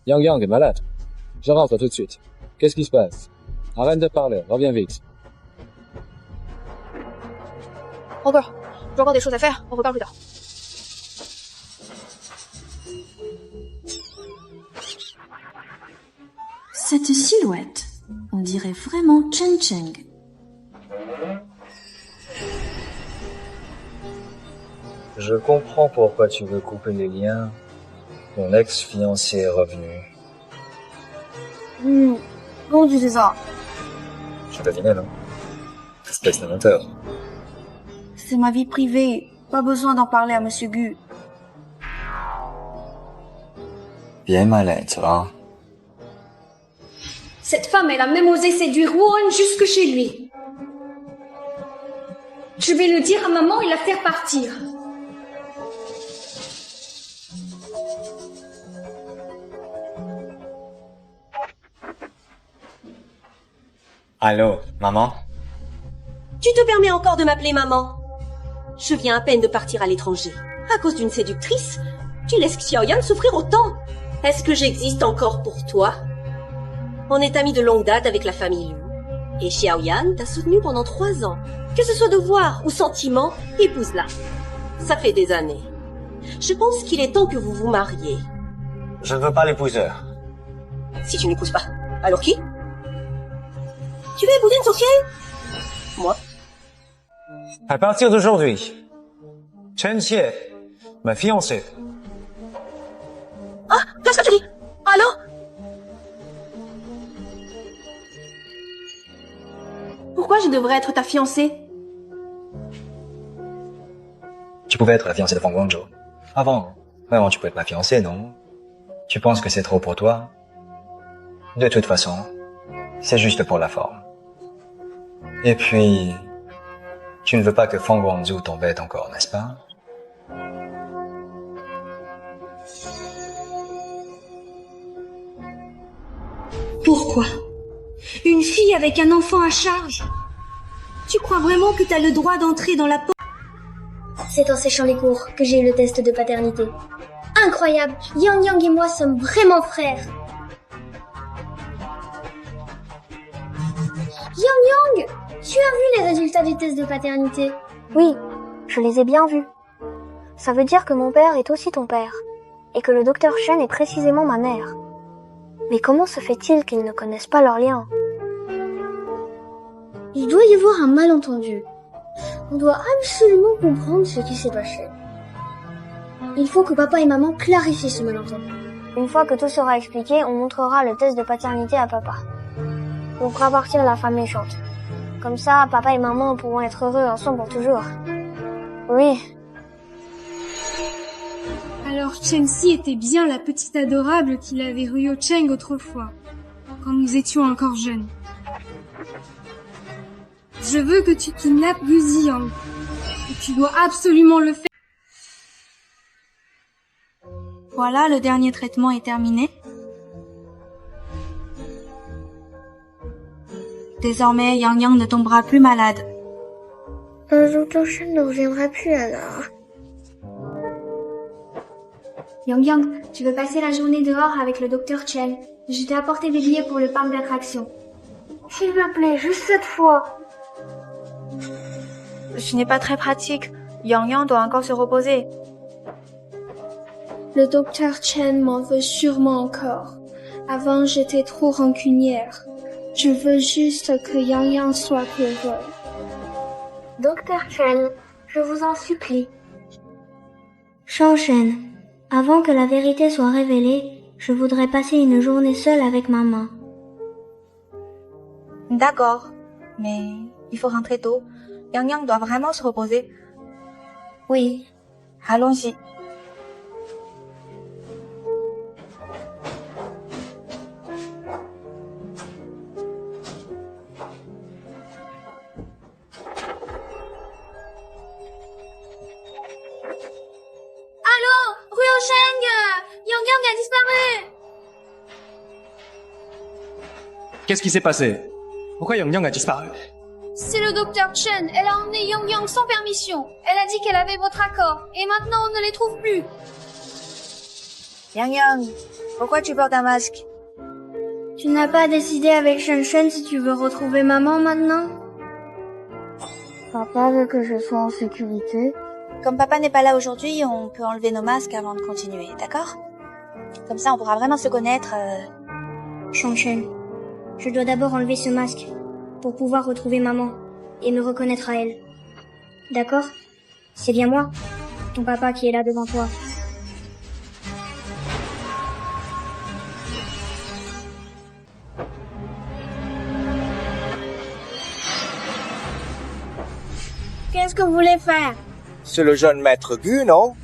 Yang Yang est malade. Je rentre tout de suite. Qu'est-ce qui se passe? Arrête de parler, reviens vite. Encore. J'ai encore des choses à faire. On reparle plus tard. Cette silhouette, on dirait vraiment Chen Cheng. Je comprends pourquoi tu veux couper les liens. Mon ex-fiancé est revenu. Comment tu sais ça? Je devinais, non? Espèce de menteur. C'est ma vie privée. Pas besoin d'en parler à Monsieur Gu. Bien malin, tu vois. Cette femme, elle a même osé séduire Warren jusque chez lui. Je vais le dire à maman et la faire partir. Allô, maman? Tu te permets encore de m'appeler maman? Je viens à peine de partir à l'étranger. À cause d'une séductrice, tu laisses Xiaoyan souffrir autant. Est-ce que j'existe encore pour toi? On est amis de longue date avec la famille Liu. Et Xiaoyan t'a soutenu pendant 3 ans. Que ce soit devoir ou sentiment, épouse-la. Ça fait des années. Je pense qu'il est temps que vous vous mariez. Je ne veux pas l'épouser. Si tu n'épouses pas, alors qui? Tu veux épouser une sorcière? Moi? À partir d'aujourd'hui, Chen Xie, ma fiancée. Ah, qu'est-ce que tu dis? Alors? Pourquoi je devrais être ta fiancée? Tu pouvais être la fiancée de Fang Guangzhou. Avant, vraiment, tu peux être ma fiancée, non? Tu penses que c'est trop pour toi? De toute façon, c'est juste pour la forme. Et puis, tu ne veux pas que Fang Guangzhou t'embête encore, n'est-ce pas? Pourquoi? Une fille avec un enfant à charge? Tu crois vraiment que t'as le droit d'entrer dans la porte? C'est en séchant les cours que j'ai eu le test de paternité. Incroyable! Yang Yang et moi sommes vraiment frères. Yang Yang! Tu as vu les résultats du test de paternité? Oui, je les ai bien vus. Ça veut dire que mon père est aussi ton père. Et que le docteur Chen est précisément ma mère. Mais comment se fait-il qu'ils ne connaissent pas leur lien? Il doit y avoir un malentendu. On doit absolument comprendre ce qui s'est passé. Il faut que papa et maman clarifient ce malentendu. Une fois que tout sera expliqué, on montrera le test de paternité à papa. On fera partir la femme méchante. Comme ça, papa et maman pourront être heureux ensemble pour toujours. Oui. Alors Chen-Si était bien la petite adorable qu'il avait rue au Cheng autrefois, quand nous étions encore jeunes. Je veux que tu kidnappes Gu Ziyang. Et tu dois absolument le faire. Voilà, le dernier traitement est terminé. Désormais, Yang Yang ne tombera plus malade. Le docteur Chen ne reviendra plus alors. Yang Yang, tu veux passer la journée dehors avec le docteur Chen. Je t'ai apporté des billets pour le parc d'attractions. S'il vous plaît, juste cette fois. Ce n'est pas très pratique. Yang Yang doit encore se reposer. Le docteur Chen m'en veut sûrement encore. Avant, j'étais trop rancunière. Je veux juste que Yang Yang soit heureux. Docteur Chen, je vous en supplie. Shao Shen, avant que la vérité soit révélée, je voudrais passer une journée seule avec maman. D'accord, mais il faut rentrer tôt. Yang Yang doit vraiment se reposer. Oui. Allons-y. Yang Yang a disparu! Qu'est-ce qui s'est passé? Pourquoi Yang Yang a disparu? C'est le docteur Chen. Elle a emmené Yang Yang sans permission. Elle a dit qu'elle avait votre accord. Et maintenant, on ne les trouve plus. Yang Yang, pourquoi tu portes un masque? Tu n'as pas décidé avec Shen Shen si tu veux retrouver maman maintenant? Papa veut que je sois en sécurité. Comme papa n'est pas là aujourd'hui, on peut enlever nos masques avant de continuer, d'accord? Comme ça, on pourra vraiment se connaître. Chang-Chen, je dois d'abord enlever ce masque pour pouvoir retrouver maman et me reconnaître à elle. D'accord? C'est bien moi, ton papa qui est là devant toi. Qu'est-ce que vous voulez faire? C'est le jeune maître Gu, non?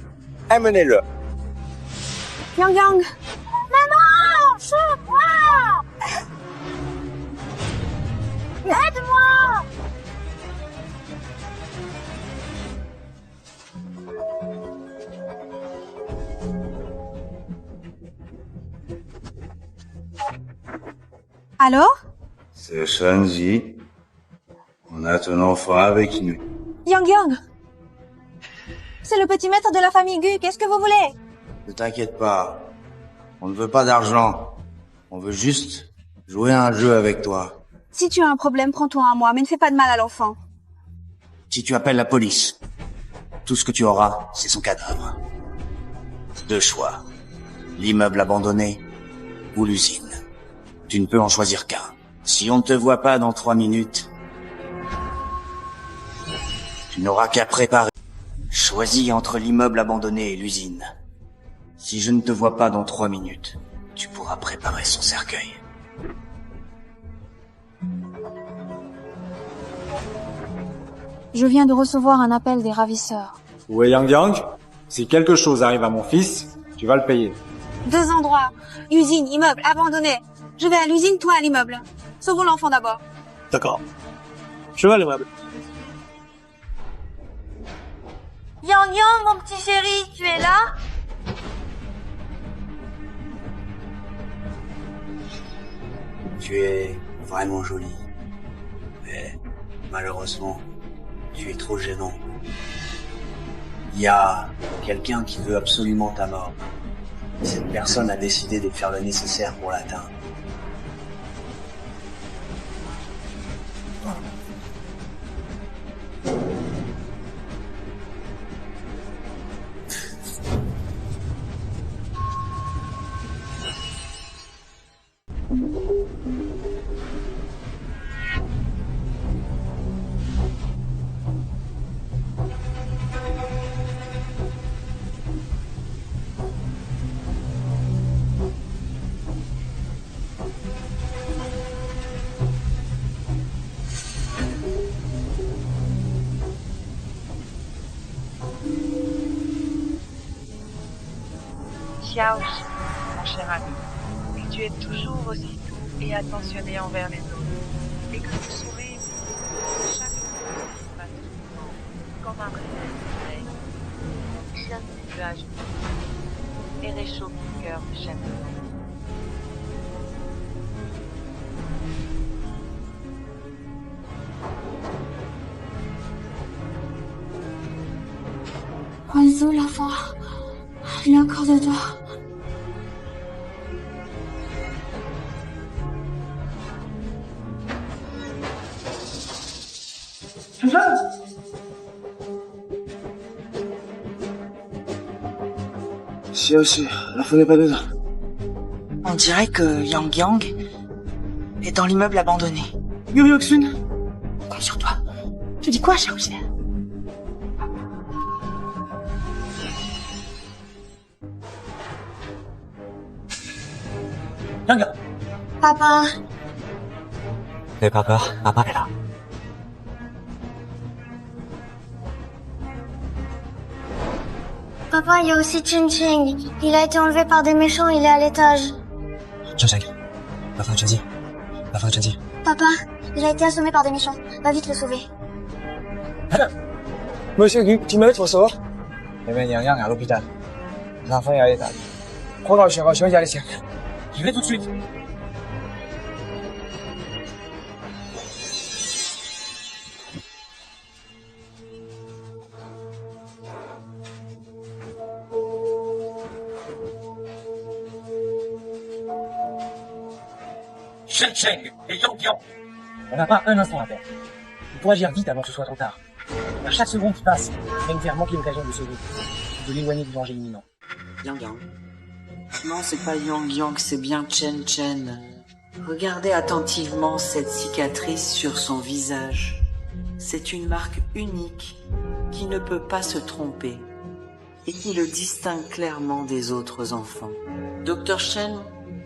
Amenez-le. Yang Yang! Maman! Sauve-moi! Aide-moi! Alors? C'est Shanzi. On a ton enfant avec nous. Yang Yang! C'est le petit maître de la famille Gu, qu'est-ce que vous voulez? Ne t'inquiète pas. On ne veut pas d'argent. On veut juste jouer à un jeu avec toi. Si tu as un problème, prends-toi à moi, mais ne fais pas de mal à l'enfant. Si tu appelles la police, tout ce que tu auras, c'est son cadavre. Deux choix. L'immeuble abandonné ou l'usine. Tu ne peux en choisir qu'un. Si on ne te voit pas dans 3 minutes, tu n'auras qu'à préparer. Choisis entre l'immeuble abandonné et l'usine. Si je ne te vois pas dans 3 minutes, tu pourras préparer son cercueil. Je viens de recevoir un appel des ravisseurs. Où est Yang Yang? Si quelque chose arrive à mon fils, tu vas le payer. 2 endroits. Usine, immeuble, abandonné. Je vais à l'usine, toi à l'immeuble. Sauvons l'enfant d'abord. D'accord. Je vais à l'immeuble. Yang Yang, mon petit chéri, tu es là? Tu es vraiment jolie. Mais malheureusement, tu es trop gênant. Il y a quelqu'un qui veut absolument ta mort. Cette personne a décidé de faire le nécessaire pour l'atteindre. Xiao Shi, mon cher ami, que tu es toujours aussi doux et attentionné envers les autres, et que tu souris chaque fois qui se passe souvent, comme un rayon de soleil, qui chasse les nuages et réchauffe le cœur de chaque enfant. Oiseau, l'enfant. Il est encore de toi. Xiao Shi, la fenêtre pas dedans. On dirait que Yang Yang est dans l'immeuble abandonné. Yo Yoxun. Compte sur toi. Tu dis quoi, Xiao Shi? Yang Yang. Papa. N'aie pas peur, papa est là. Papa, il y a aussi Chen Cheng. Il a été enlevé par des méchants, il est à l'étage. Chen Cheng, la fin de Chenzi. La fin de Chenzi. Papa, il a été assommé par des méchants. Va vite le sauver. Monsieur Gu, tu m'aides pour savoir? 妹妹娘娘à l'hôpital. L'enfant est à l'étage. 快告诉我，学家里请。Je vais tout de suite. Shen Cheng et Yang Yang. On n'a pas un instant à perdre. Il faut agir vite avant que ce soit trop tard. À chaque seconde qui passe, Renfer manque l'occasion de sauver, de l'éloigner du danger imminent. Yang Yang. Non, c'est pas Yang Yang, c'est bien Chen Chen. Regardez attentivement cette cicatrice sur son visage. C'est une marque unique qui ne peut pas se tromper et qui le distingue clairement des autres enfants. Dr Chen,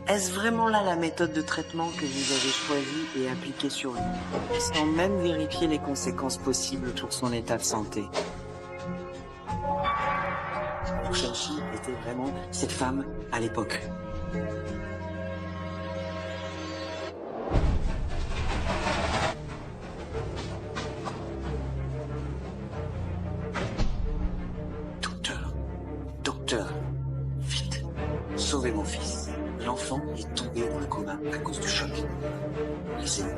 est-ce vraiment là la méthode de traitement que vous avez choisie et appliquée sur lui, sans même vérifier les conséquences possibles sur son état de santé? Shenshi était vraiment cette femme à l'époque. Docteur, vite, sauvez mon fils. L'enfant est tombé dans le coma à cause du choc. Laissez-moi.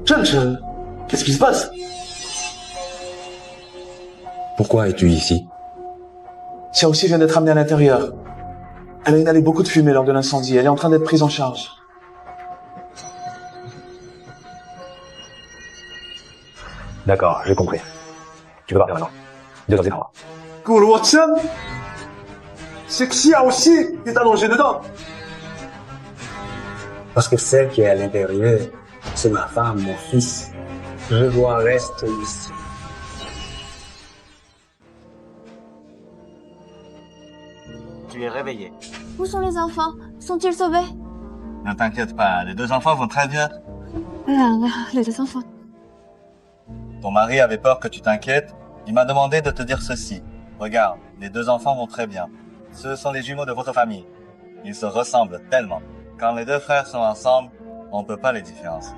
Chen, qu'est-ce qui se passe? Pourquoi es-tu ici? Xiaoxi vient d'être amenée à l'intérieur. Elle a inhalé beaucoup de fumée lors de l'incendie. Elle est en train d'être prise en charge. D'accord, j'ai compris. Tu peux partir maintenant. 2 heures et 3. Cool Watson, c'est que Xiaoxi est allongée dedans. Parce que celle qui est à l'intérieur, c'est ma femme, mon fils. Je dois rester ici. Tu es réveillé. Où sont les enfants? Sont-ils sauvés? Ne t'inquiète pas, les 2 enfants vont très bien. Les 2 enfants. Ton mari avait peur que tu t'inquiètes. Il m'a demandé de te dire ceci. Regarde, les 2 enfants vont très bien. Ce sont les jumeaux de votre famille. Ils se ressemblent tellement. Quand les 2 frères sont ensemble, on ne peut pas les différencier.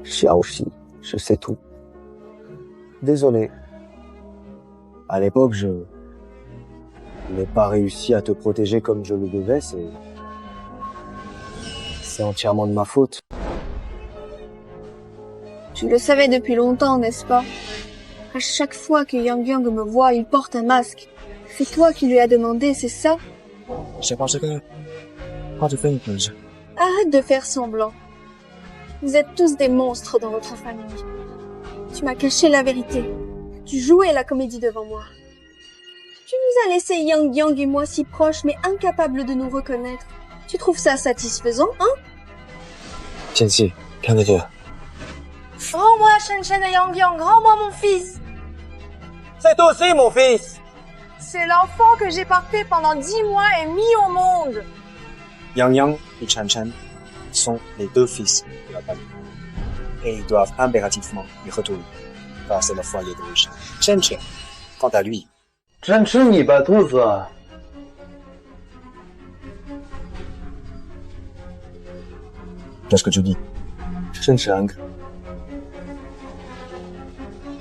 Xiaoxi, je sais tout. Désolé. À l'époque, je n'ai pas réussi à te protéger comme je le devais, c'est entièrement de ma faute. Tu le savais depuis longtemps, n'est-ce pas? À chaque fois que Yang Yang me voit, il porte un masque. C'est toi qui lui as demandé, c'est ça? Arrête de faire semblant. Vous êtes tous des monstres dans votre famille. Tu m'as caché la vérité. Tu jouais la comédie devant moi. Tu nous as laissé Yang Yang et moi si proches, mais incapables de nous reconnaître. Tu trouves ça satisfaisant, hein? Tianxi, calme-toi. Rends-moi Chen Chen et Yang Yang, rends-moi mon fils. C'est aussi mon fils. C'est l'enfant que j'ai porté pendant 10 mois et mis au monde. Yang Yang et Chen Chen sont les 2 fils de la famille. Et ils doivent impérativement y retourner, car c'est le foyer d'origine. Chen Chen, quant à lui,真吃你吧，兔子。qu'est-ce que tu dis? Chen Chang,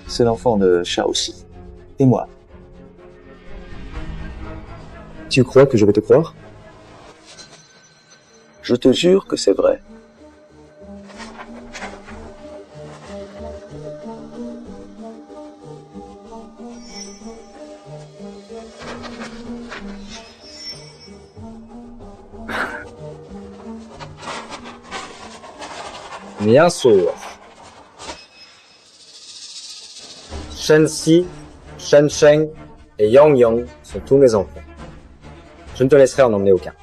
c'est l'enfant de Xiaoxi. Et moi. Tu crois que je vais te croire? Je te jure que c'est vrai. Bien sûr. Shen Xi, Shen Sheng et Yang Yang sont tous mes enfants. Je ne te laisserai en emmener aucun.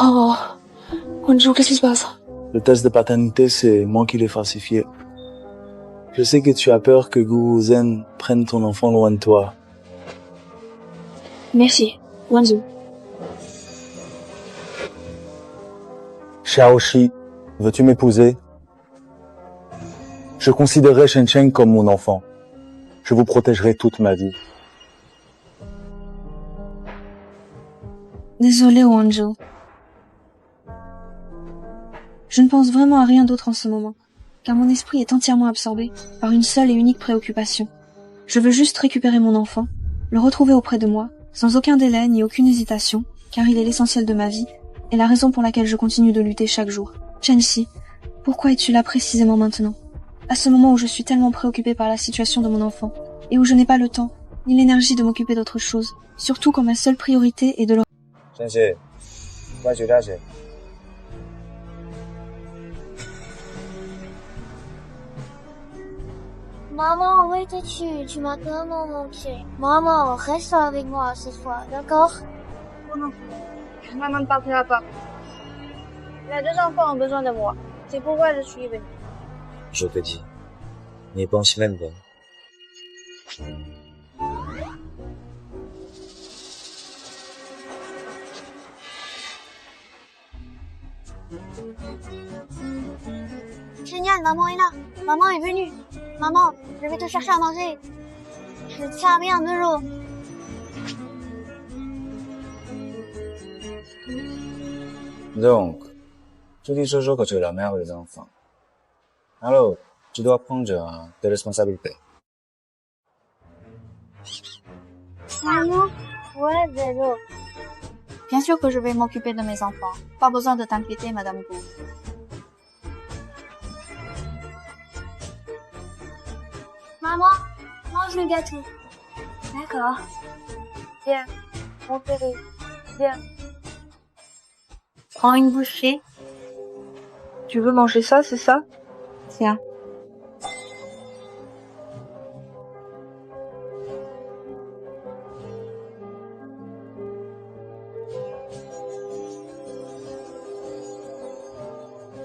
Oh, Wenju, qu'est-ce qui se passe? Le test de paternité, c'est moi qui l'ai falsifié. Je sais que tu as peur que Gu Zhen prenne ton enfant loin de toi. Merci, Wenju. Xiaoxi, veux-tu m'épouser? Je considérerai Chen Chen comme mon enfant. Je vous protégerai toute ma vie. Désolée, Wanjo. Je ne pense vraiment à rien d'autre en ce moment, car mon esprit est entièrement absorbé par une seule et unique préoccupation. Je veux juste récupérer mon enfant, le retrouver auprès de moi, sans aucun délai ni aucune hésitation, car il est l'essentiel de ma vie, et la raison pour laquelle je continue de lutter chaque jour. Chen-Chi, pourquoi es-tu là précisément maintenant? À ce moment où je suis tellement préoccupée par la situation de mon enfant, et où je n'ai pas le temps, ni l'énergie de m'occuper d'autre chose, surtout quand ma seule priorité est de le... Chen-Chi, 快回家去。Maman, où étais-tu? Tu m'as tellement manqué. Maman, reste avec moi cette fois, d'accord? Non, maman ne partira pas. Les deux enfants ont besoin de moi. C'est pourquoi je suis venue. Je te dis, n'y pense même pas. Génial, maman est là. Maman est venue. Maman, je vais te chercher à manger. Je ne tiens rien de l'eau. Donc, je dis toujours que tu es la mère des enfants. Alors, tu dois prendre tes responsabilités. Maman, ouais, de l'eau. Bien sûr que je vais m'occuper de mes enfants. Pas besoin de t'inquiéter, Madame Gu. Maman, mange le gâteau. D'accord. Viens, mon chéri, viens. Prends une bouchée. Tu veux manger ça, c'est ça? Tiens.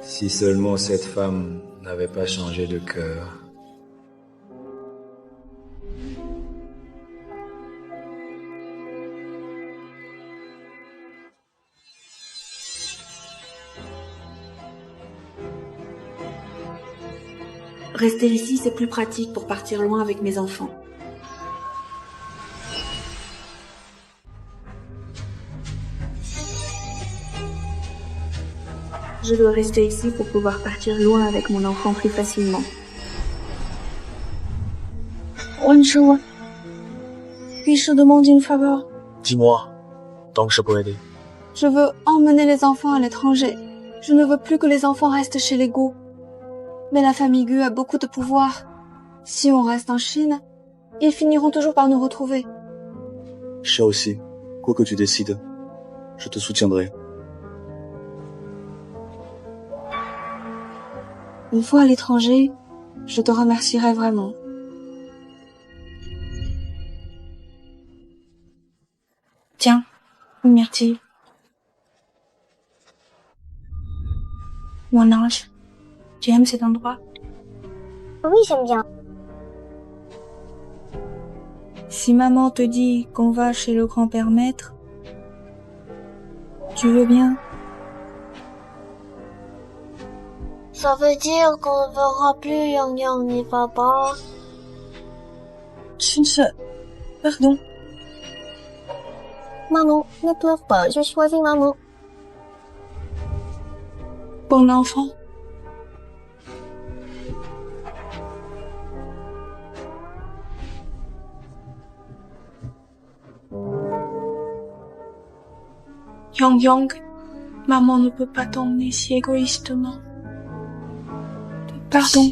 Si seulement cette femme n'avait pas changé de cœur. Rester ici, c'est plus pratique pour partir loin avec mes enfants. Je dois rester ici pour pouvoir partir loin avec mon enfant plus facilement. Wanjo, puis-je te demander une faveur? Dis-moi, tant que je peux aider. Je veux emmener les enfants à l'étranger. Je ne veux plus que les enfants restent chez les Gu. Mais la famille Gu a beaucoup de pouvoir. Si on reste en Chine, ils finiront toujours par nous retrouver. Chia aussi, quoi que tu décides, je te soutiendrai. Une fois à l'étranger, je te remercierai vraiment. Tiens, une myrtille. Mon ange, tu aimes cet endroit? Oui, j'aime bien. Si maman te dit qu'on va chez le grand-père maître, tu veux bien? Ça veut dire qu'on ne verra plus Yang Yang ni papa. Pardon. Maman, ne pleure pas, je choisis maman. Bon enfant. Yang Yang, maman ne peut pas t'emmener si égoïstement. Pardon.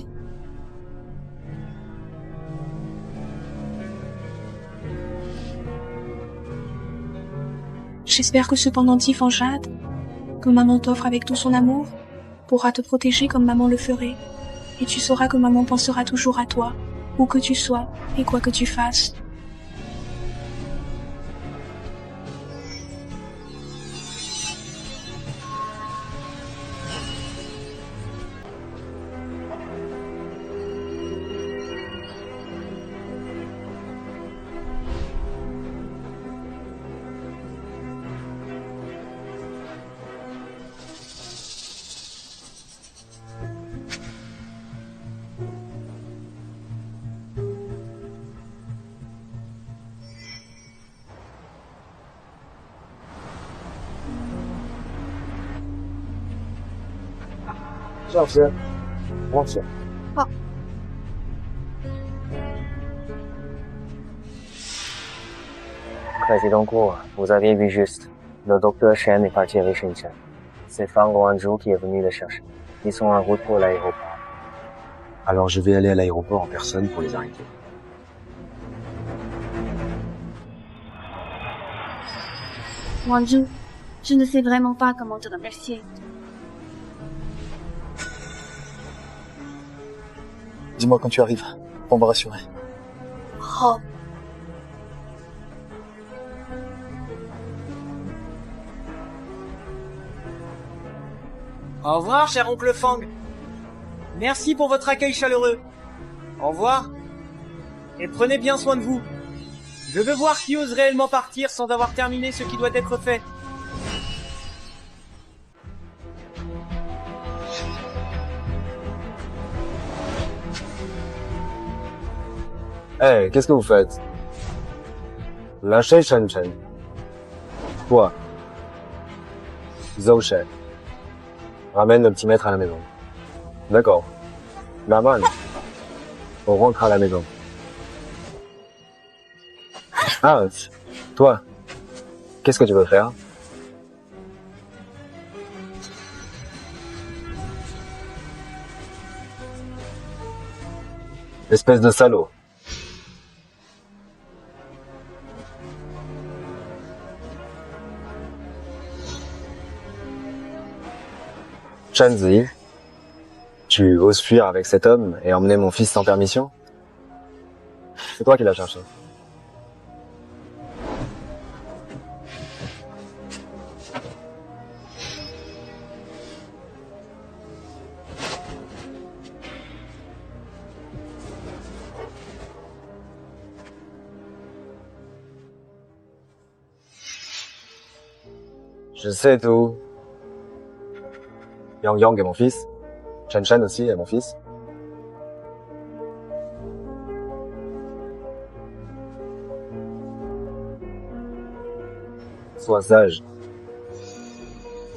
J'espère que ce pendentif en jade, que maman t'offre avec tout son amour, pourra te protéger comme maman le ferait. Et tu sauras que maman pensera toujours à toi, où que tu sois et quoi que tu fasses. 赵师，我去。好。Président Cour, vous avez vu juste. Le docteur Chen est parti avec Shenzhen. C'est Fang Guangzhou qui est venu le chercher. Ils sont en route pour l'aéroport. Alors je vais aller à l'aéroport en personne pour les arrêter. Guangzhou, je ne sais vraiment pas comment te remercier. Dis-moi quand tu arrives, pour me rassurer. Oh. Au revoir, cher oncle Fang. Merci pour votre accueil chaleureux. Au revoir. Et prenez bien soin de vous. Je veux voir qui ose réellement partir sans avoir terminé ce qui doit être fait. Eh, qu'est-ce que vous faites? Lâchez Chen Chen. Quoi? Zhou Shen. Ramène le petit maître à la maison. D'accord. Maman, on rentre à la maison. Ah, toi, qu'est-ce que tu veux faire? Espèce de salaud. Chen Zi, tu oses fuir avec cet homme et emmener mon fils sans permission? C'est toi qui l'as cherché. Je sais tout. Yang Yang est mon fils. Chen Chen aussi est mon fils. Sois sage.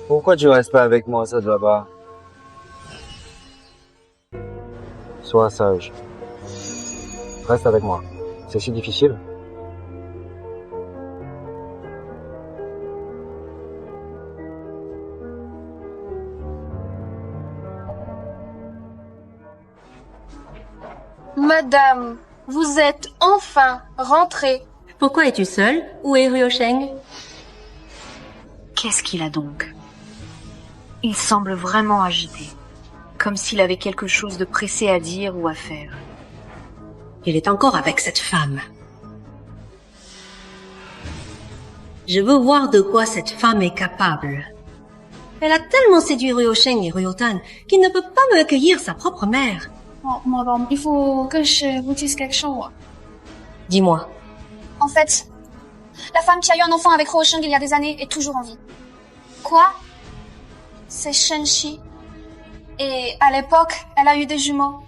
Pourquoi tu restes pas avec moi, ça te va pas? Sois sage. Reste avec moi. C'est si difficile? Madame, vous êtes enfin rentrée. Pourquoi es-tu seule? Où est Ryosheng? Qu'est-ce qu'il a donc? Il semble vraiment agité, comme s'il avait quelque chose de pressé à dire ou à faire. Il est encore avec cette femme. Je veux voir de quoi cette femme est capable. Elle a tellement séduit Ryosheng et Ryotan qu'il ne peut pas me accueillir sa propre mère. Oh, madame, il faut que je vous dise quelque chose. Dis-moi. En fait, la femme qui a eu un enfant avec Ryosheng il y a des années est toujours en vie. Quoi? C'est Shenshi. Et à l'époque, elle a eu des jumeaux.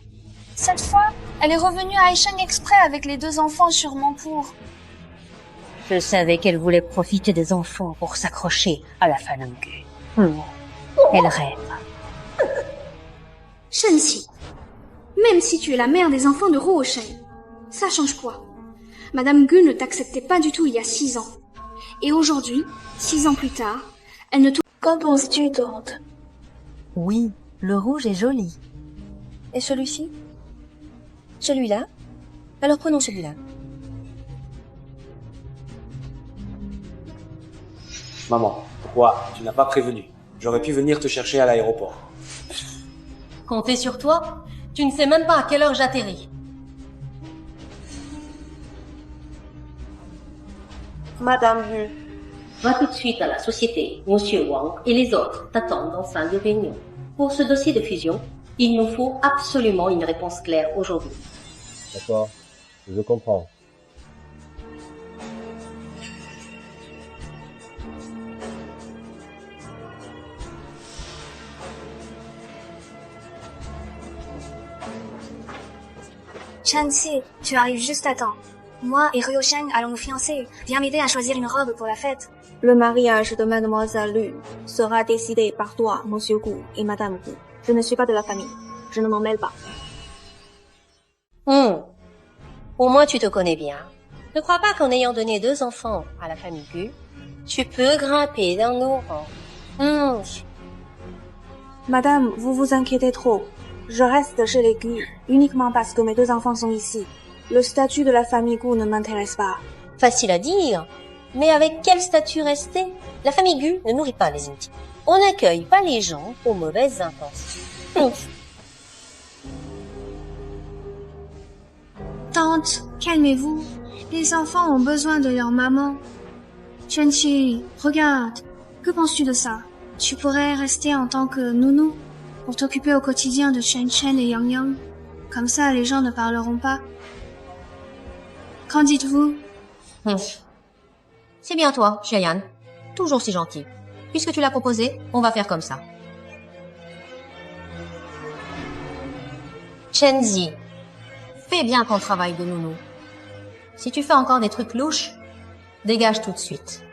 Cette fois, elle est revenue à Aisheng exprès avec les 2 enfants sûrement pour... Je savais qu'elle voulait profiter des enfants pour s'accrocher à la phalange. Elle rêve. Shenxi, même si tu es la mère des enfants de Ryosheng, ça change quoi? Madame Gu ne t'acceptait pas du tout il y a 6 ans. Et aujourd'hui, 6 ans plus tard, elle ne... Qu'en penses-tu, Tord? Oui, le rouge est joli. Et celui-ci? Celui-là? Alors prenons celui-là. Maman, pourquoi tu n'as pas prévenu? J'aurais pu venir te chercher à l'aéroport. Compter sur toi? Tu ne sais même pas à quelle heure j'atterris. Madame Yu. Va tout de suite à la société. Monsieur Wang et les autres t'attendent en salle de réunion. Pour ce dossier de fusion, il nous faut absolument une réponse claire aujourd'hui. D'accord, je comprends. Shenxi, tu arrives juste à temps. Moi et Ryosheng allons nous fiancer. Viens m'aider à choisir une robe pour la fête. Le mariage de Mademoiselle Lu sera décidé par toi, Monsieur Gu et Madame Gu. Je ne suis pas de la famille. Je ne m'en mêle pas. Au moins tu te connais bien. Ne crois pas qu'en ayant donné 2 enfants à la famille Gu, tu peux grimper dans nos rangs. Madame, vous vous inquiétez trop. Je reste chez les Gu uniquement parce que mes 2 enfants sont ici. Le statut de la famille Gu ne m'intéresse pas. Facile à dire, mais avec quel statut rester? La famille Gu ne nourrit pas les inutiles. On n'accueille pas les gens aux mauvaises intentions. Tante, calmez-vous. Les enfants ont besoin de leur maman. Chen-Chi, regarde. Que penses-tu de ça? Tu pourrais rester en tant que nounou pour t'occuper au quotidien de Chen-Chen et Yang-Yang. Comme ça, les gens ne parleront pas. Qu'en dites-vous? C'est bien toi, Xiaoyan. Toujours si gentil. Puisque tu l'as proposé, on va faire comme ça. Chenzi, fais bien ton travail de nounou. Si tu fais encore des trucs louches, dégage tout de suite.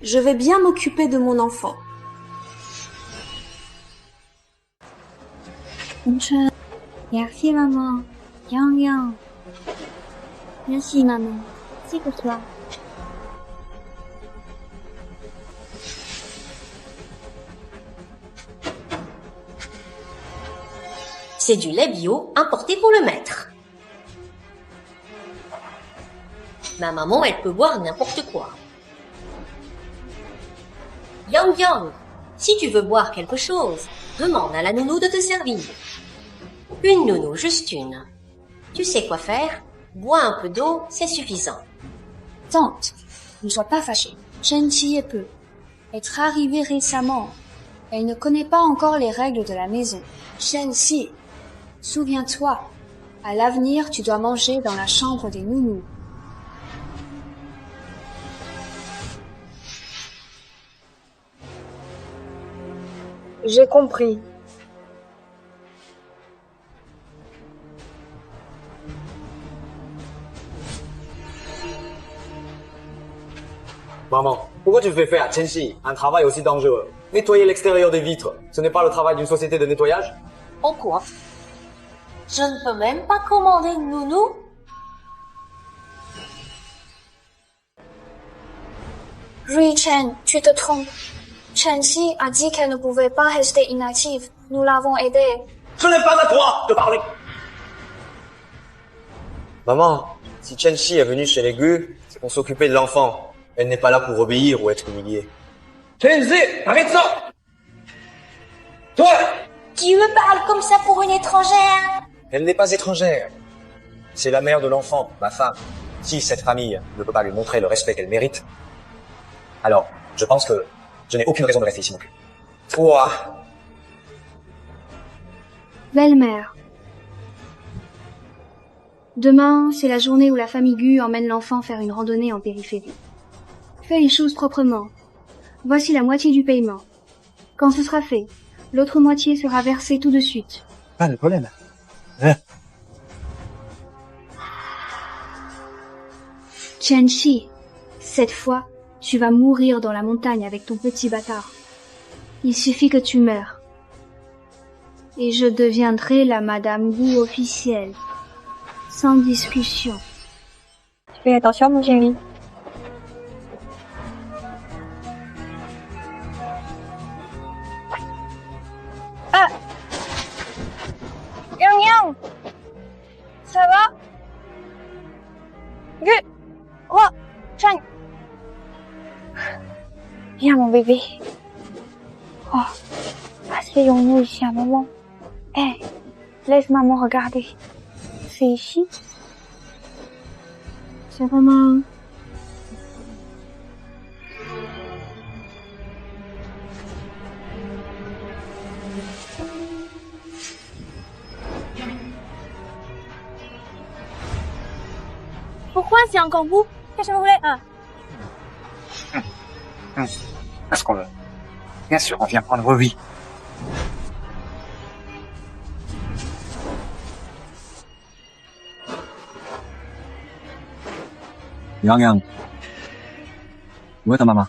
Je vais bien m'occuper de mon enfant. Merci maman. Yang. Merci maman. C'est pour toi. C'est du lait bio importé pour le maître. Ma maman, elle peut boire n'importe quoi. Yang, si tu veux boire quelque chose, demande à la nounou de te servir. Une nounou, juste une. Tu sais quoi faire? Bois un peu d'eau, c'est suffisant. Tante, ne sois pas fâchée. Chen-Chi est peu. Être arrivée récemment. Elle ne connaît pas encore les règles de la maison. Chen-Chi, souviens-toi, à l'avenir, tu dois manger dans la chambre des nounous. J'ai compris. Maman, pourquoi tu fais faire à Chen-Chi un travail aussi dangereux? Nettoyer l'extérieur des vitres, ce n'est pas le travail d'une société de nettoyage? En quoi? Je ne peux même pas commander une nounou? Rui Chen, tu te trompes. Chen-Chi a dit qu'elle ne pouvait pas rester inactive. Nous l'avons aidée. Ce n'est pas à toi de parler. Maman, si Chen-Chi est venue chez les Gu, c'est pour s'occuper de l'enfant. Elle n'est pas là pour obéir ou être humiliée. Chen-Chi, arrête ça! Toi! Tu me parles comme ça pour une étrangère? Elle n'est pas étrangère. C'est la mère de l'enfant, ma femme. Si cette famille ne peut pas lui montrer le respect qu'elle mérite, alors je pense que je n'ai aucune raison de rester ici non plus. Toi! Belle-mère. Demain, c'est la journée où la famille Gu emmène l'enfant faire une randonnée en périphérie. Fais les choses proprement. Voici la moitié du paiement. Quand ce sera fait, l'autre moitié sera versée tout de suite. Pas de problème. Chen-Chi, cette fois, tu vas mourir dans la montagne avec ton petit bâtard. Il suffit que tu meurs. Et je deviendrai la Madame Gu officielle. Sans discussion. Fais attention, mon chéri. Ah! Yang! Ça va? Gu! Roi! Chen! Viens, mon bébé. Oh, asseyons-nous ici un moment. Laisse maman regarder. C'est ici? C'est vraiment... Pourquoi c'est encore vous? Qu'est-ce que vous voulez? Parce qu'on veut. Bien sûr, on vient prendre vos vies. Yang, où est ta maman?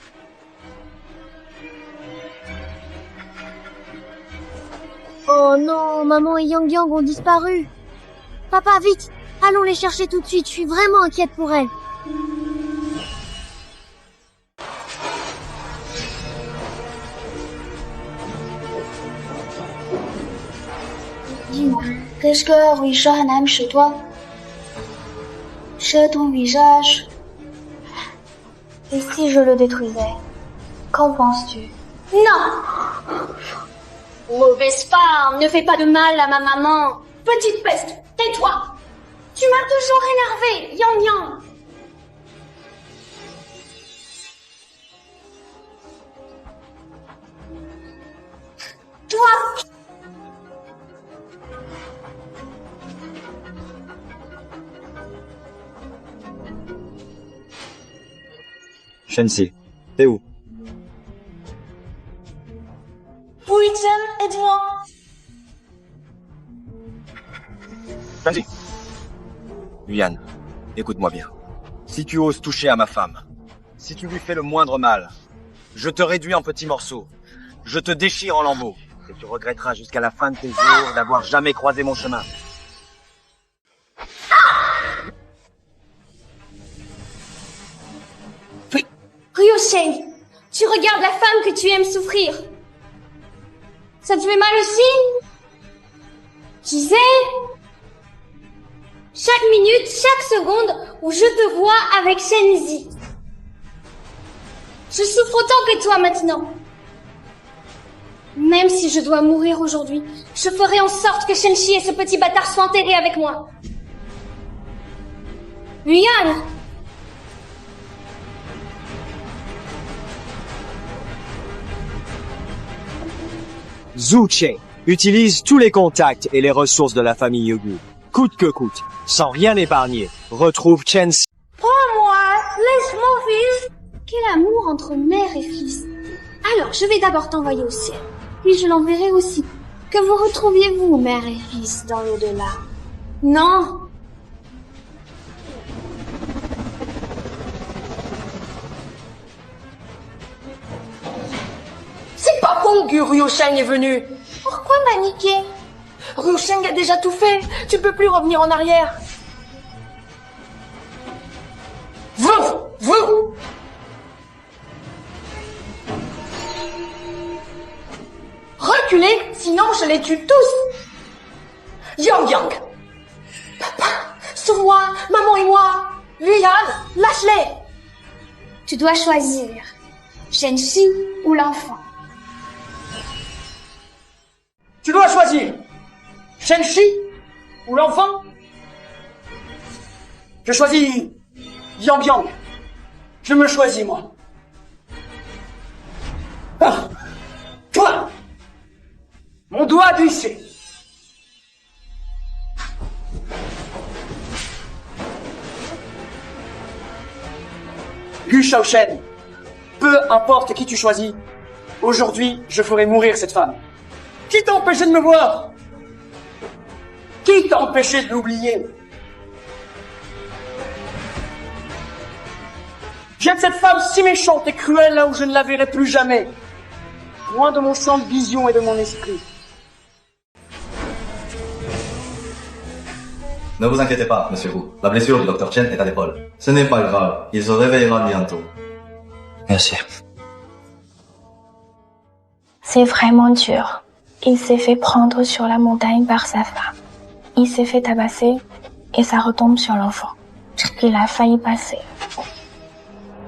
Oh non, maman et Yang Yang ont disparu. Papa, vite, allons les chercher tout de suite, je suis vraiment inquiète pour elles. Dis-moi, qu'est-ce que Rishan aime chez toi? Chez ton visage. Et si je le détruisais? Qu'en penses-tu? Non! Mauvaise femme, ne fais pas de mal à ma maman. Petite peste, tais-toi! Tu m'as toujours énervé, Yang Yang. Toi! Shenxi, t'es où? Puiten, aide-moi. Shenxi. Yuan, écoute-moi bien. Si tu oses toucher à ma femme, si tu lui fais le moindre mal, je te réduis en petits morceaux, je te déchire en lambeaux, et tu regretteras jusqu'à la fin de tes jours d'avoir jamais croisé mon chemin. Ryo Sheng, tu regardes la femme que tu aimes souffrir. Ça te fait mal aussi? Tu sais, chaque minute, chaque seconde où je te vois avec Shenzi, je souffre autant que toi maintenant. Même si je dois mourir aujourd'hui, je ferai en sorte que Shenchi et ce petit bâtard soient enterrés avec moi. Yuan! Zhu Che utilise tous les contacts et les ressources de la famille Yogu, coûte que coûte, sans rien épargner. Retrouve Chen Si. Prends-moi, laisse mon fils. Quel amour entre mère et fils. Alors, je vais d'abord t'envoyer au ciel, puis je l'enverrai aussi. Que vous retrouviez-vous, mère et fils, dans l'au-delà? Non. C'est pas bon que Ryo Sheng est venu. Pourquoi paniquer? Ryo Sheng a déjà tout fait. Tu peux plus revenir en arrière. Vous. Reculez, sinon je les tue tous. Yang Yang. Papa, sauve-moi, maman et moi. Yuan, lâche-les. Tu dois choisir Shenxi ou l'enfant. Tu dois choisir Shenxi ou l'enfant. Je choisis Yang Yang. Je me choisis, moi. Ah, toi, mon doigt glissé. Gu Shaoshen, peu importe qui tu choisis, aujourd'hui, je ferai mourir cette femme. Qui t'a empêché de me voir? Qui t'a empêché de l'oublier? Jette cette femme si méchante et cruelle là où je ne la verrai plus jamais. Loin de mon champ de vision et de mon esprit. Ne vous inquiétez pas, monsieur Wu. La blessure du docteur Chen est à l'épaule. Ce n'est pas grave, il se réveillera bientôt. Merci. C'est vraiment dur. Il s'est fait prendre sur la montagne par sa femme. Il s'est fait tabasser et ça retombe sur l'enfant. Il a failli passer.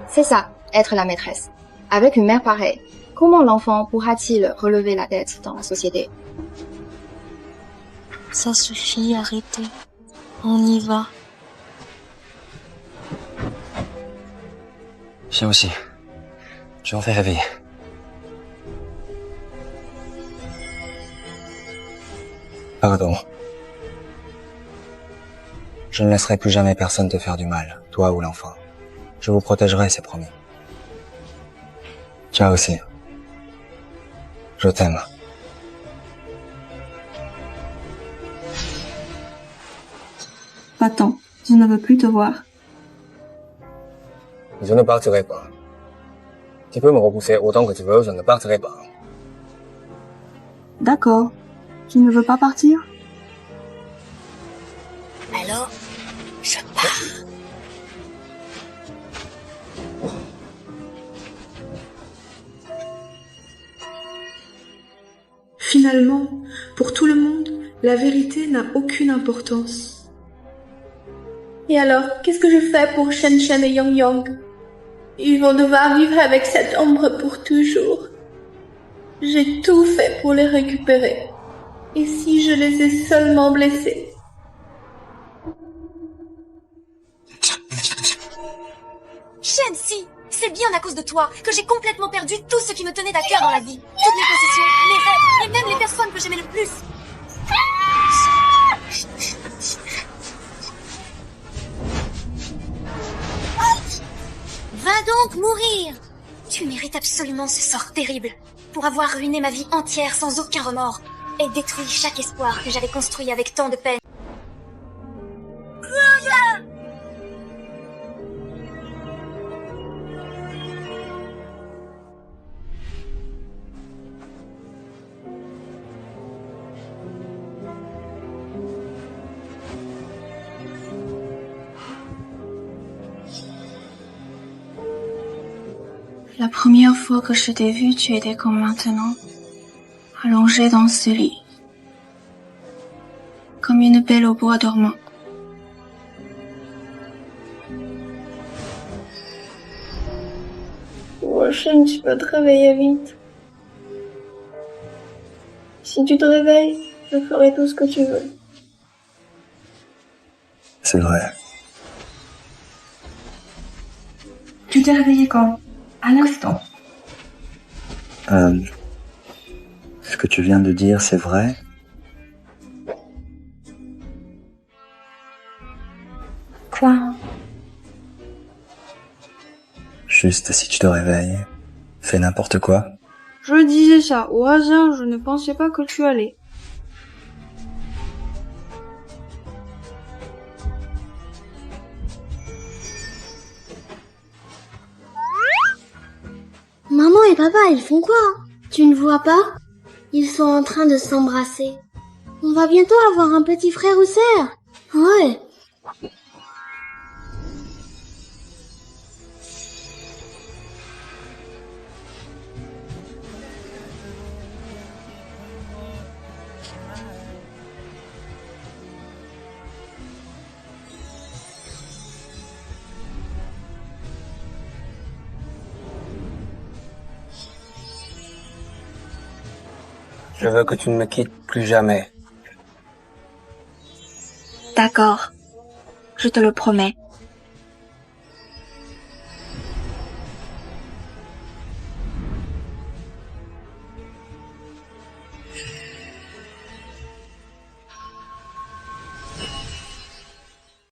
C'est ça, être la maîtresse. Avec une mère pareille, comment l'enfant pourra-t-il relever la tête dans la société? Ça suffit, arrêtez. On y va. Viens aussi. Je m'en fais réveiller. Pardon. Je ne laisserai plus jamais personne te faire du mal, toi ou l'enfant. Je vous protégerai, c'est promis. Toi aussi. Je t'aime. Attends, je ne veux plus te voir. Je ne partirai pas. Tu peux me repousser autant que tu veux, je ne partirai pas. D'accord. Tu ne veux pas partir? Alors, je pars. Finalement, pour tout le monde, la vérité n'a aucune importance. Et alors, qu'est-ce que je fais pour Chen Chen et Yang Yang? Ils vont devoir vivre avec cette ombre pour toujours. J'ai tout fait pour les récupérer. Et si je les ai seulement blessés? Shensi, c'est bien à cause de toi que j'ai complètement perdu tout ce qui me tenait à cœur dans la vie. Toutes mes possessions, mes rêves, et même les personnes que j'aimais le plus. Va donc mourir! Tu mérites absolument ce sort terrible pour avoir ruiné ma vie entière sans aucun remords et détruit chaque espoir que j'avais construit avec tant de peine. La première fois que je t'ai vu, tu étais comme maintenant, allongée dans ce lit, comme une belle au bois dormant. Prochaine, tu peux te réveiller vite. Si tu te réveilles, je ferai tout ce que tu veux. C'est vrai. Tu t'es réveillé quand? À l'instant. Ce que tu viens de dire, c'est vrai? Quoi? Juste si tu te réveilles, fais n'importe quoi. Je disais ça au hasard, je ne pensais pas que tu allais. Maman et papa, ils font quoi? Tu ne vois pas? Ils sont en train de s'embrasser. On va bientôt avoir un petit frère ou sœur. Ouais. Je veux que tu ne me quittes plus jamais. D'accord. Je te le promets.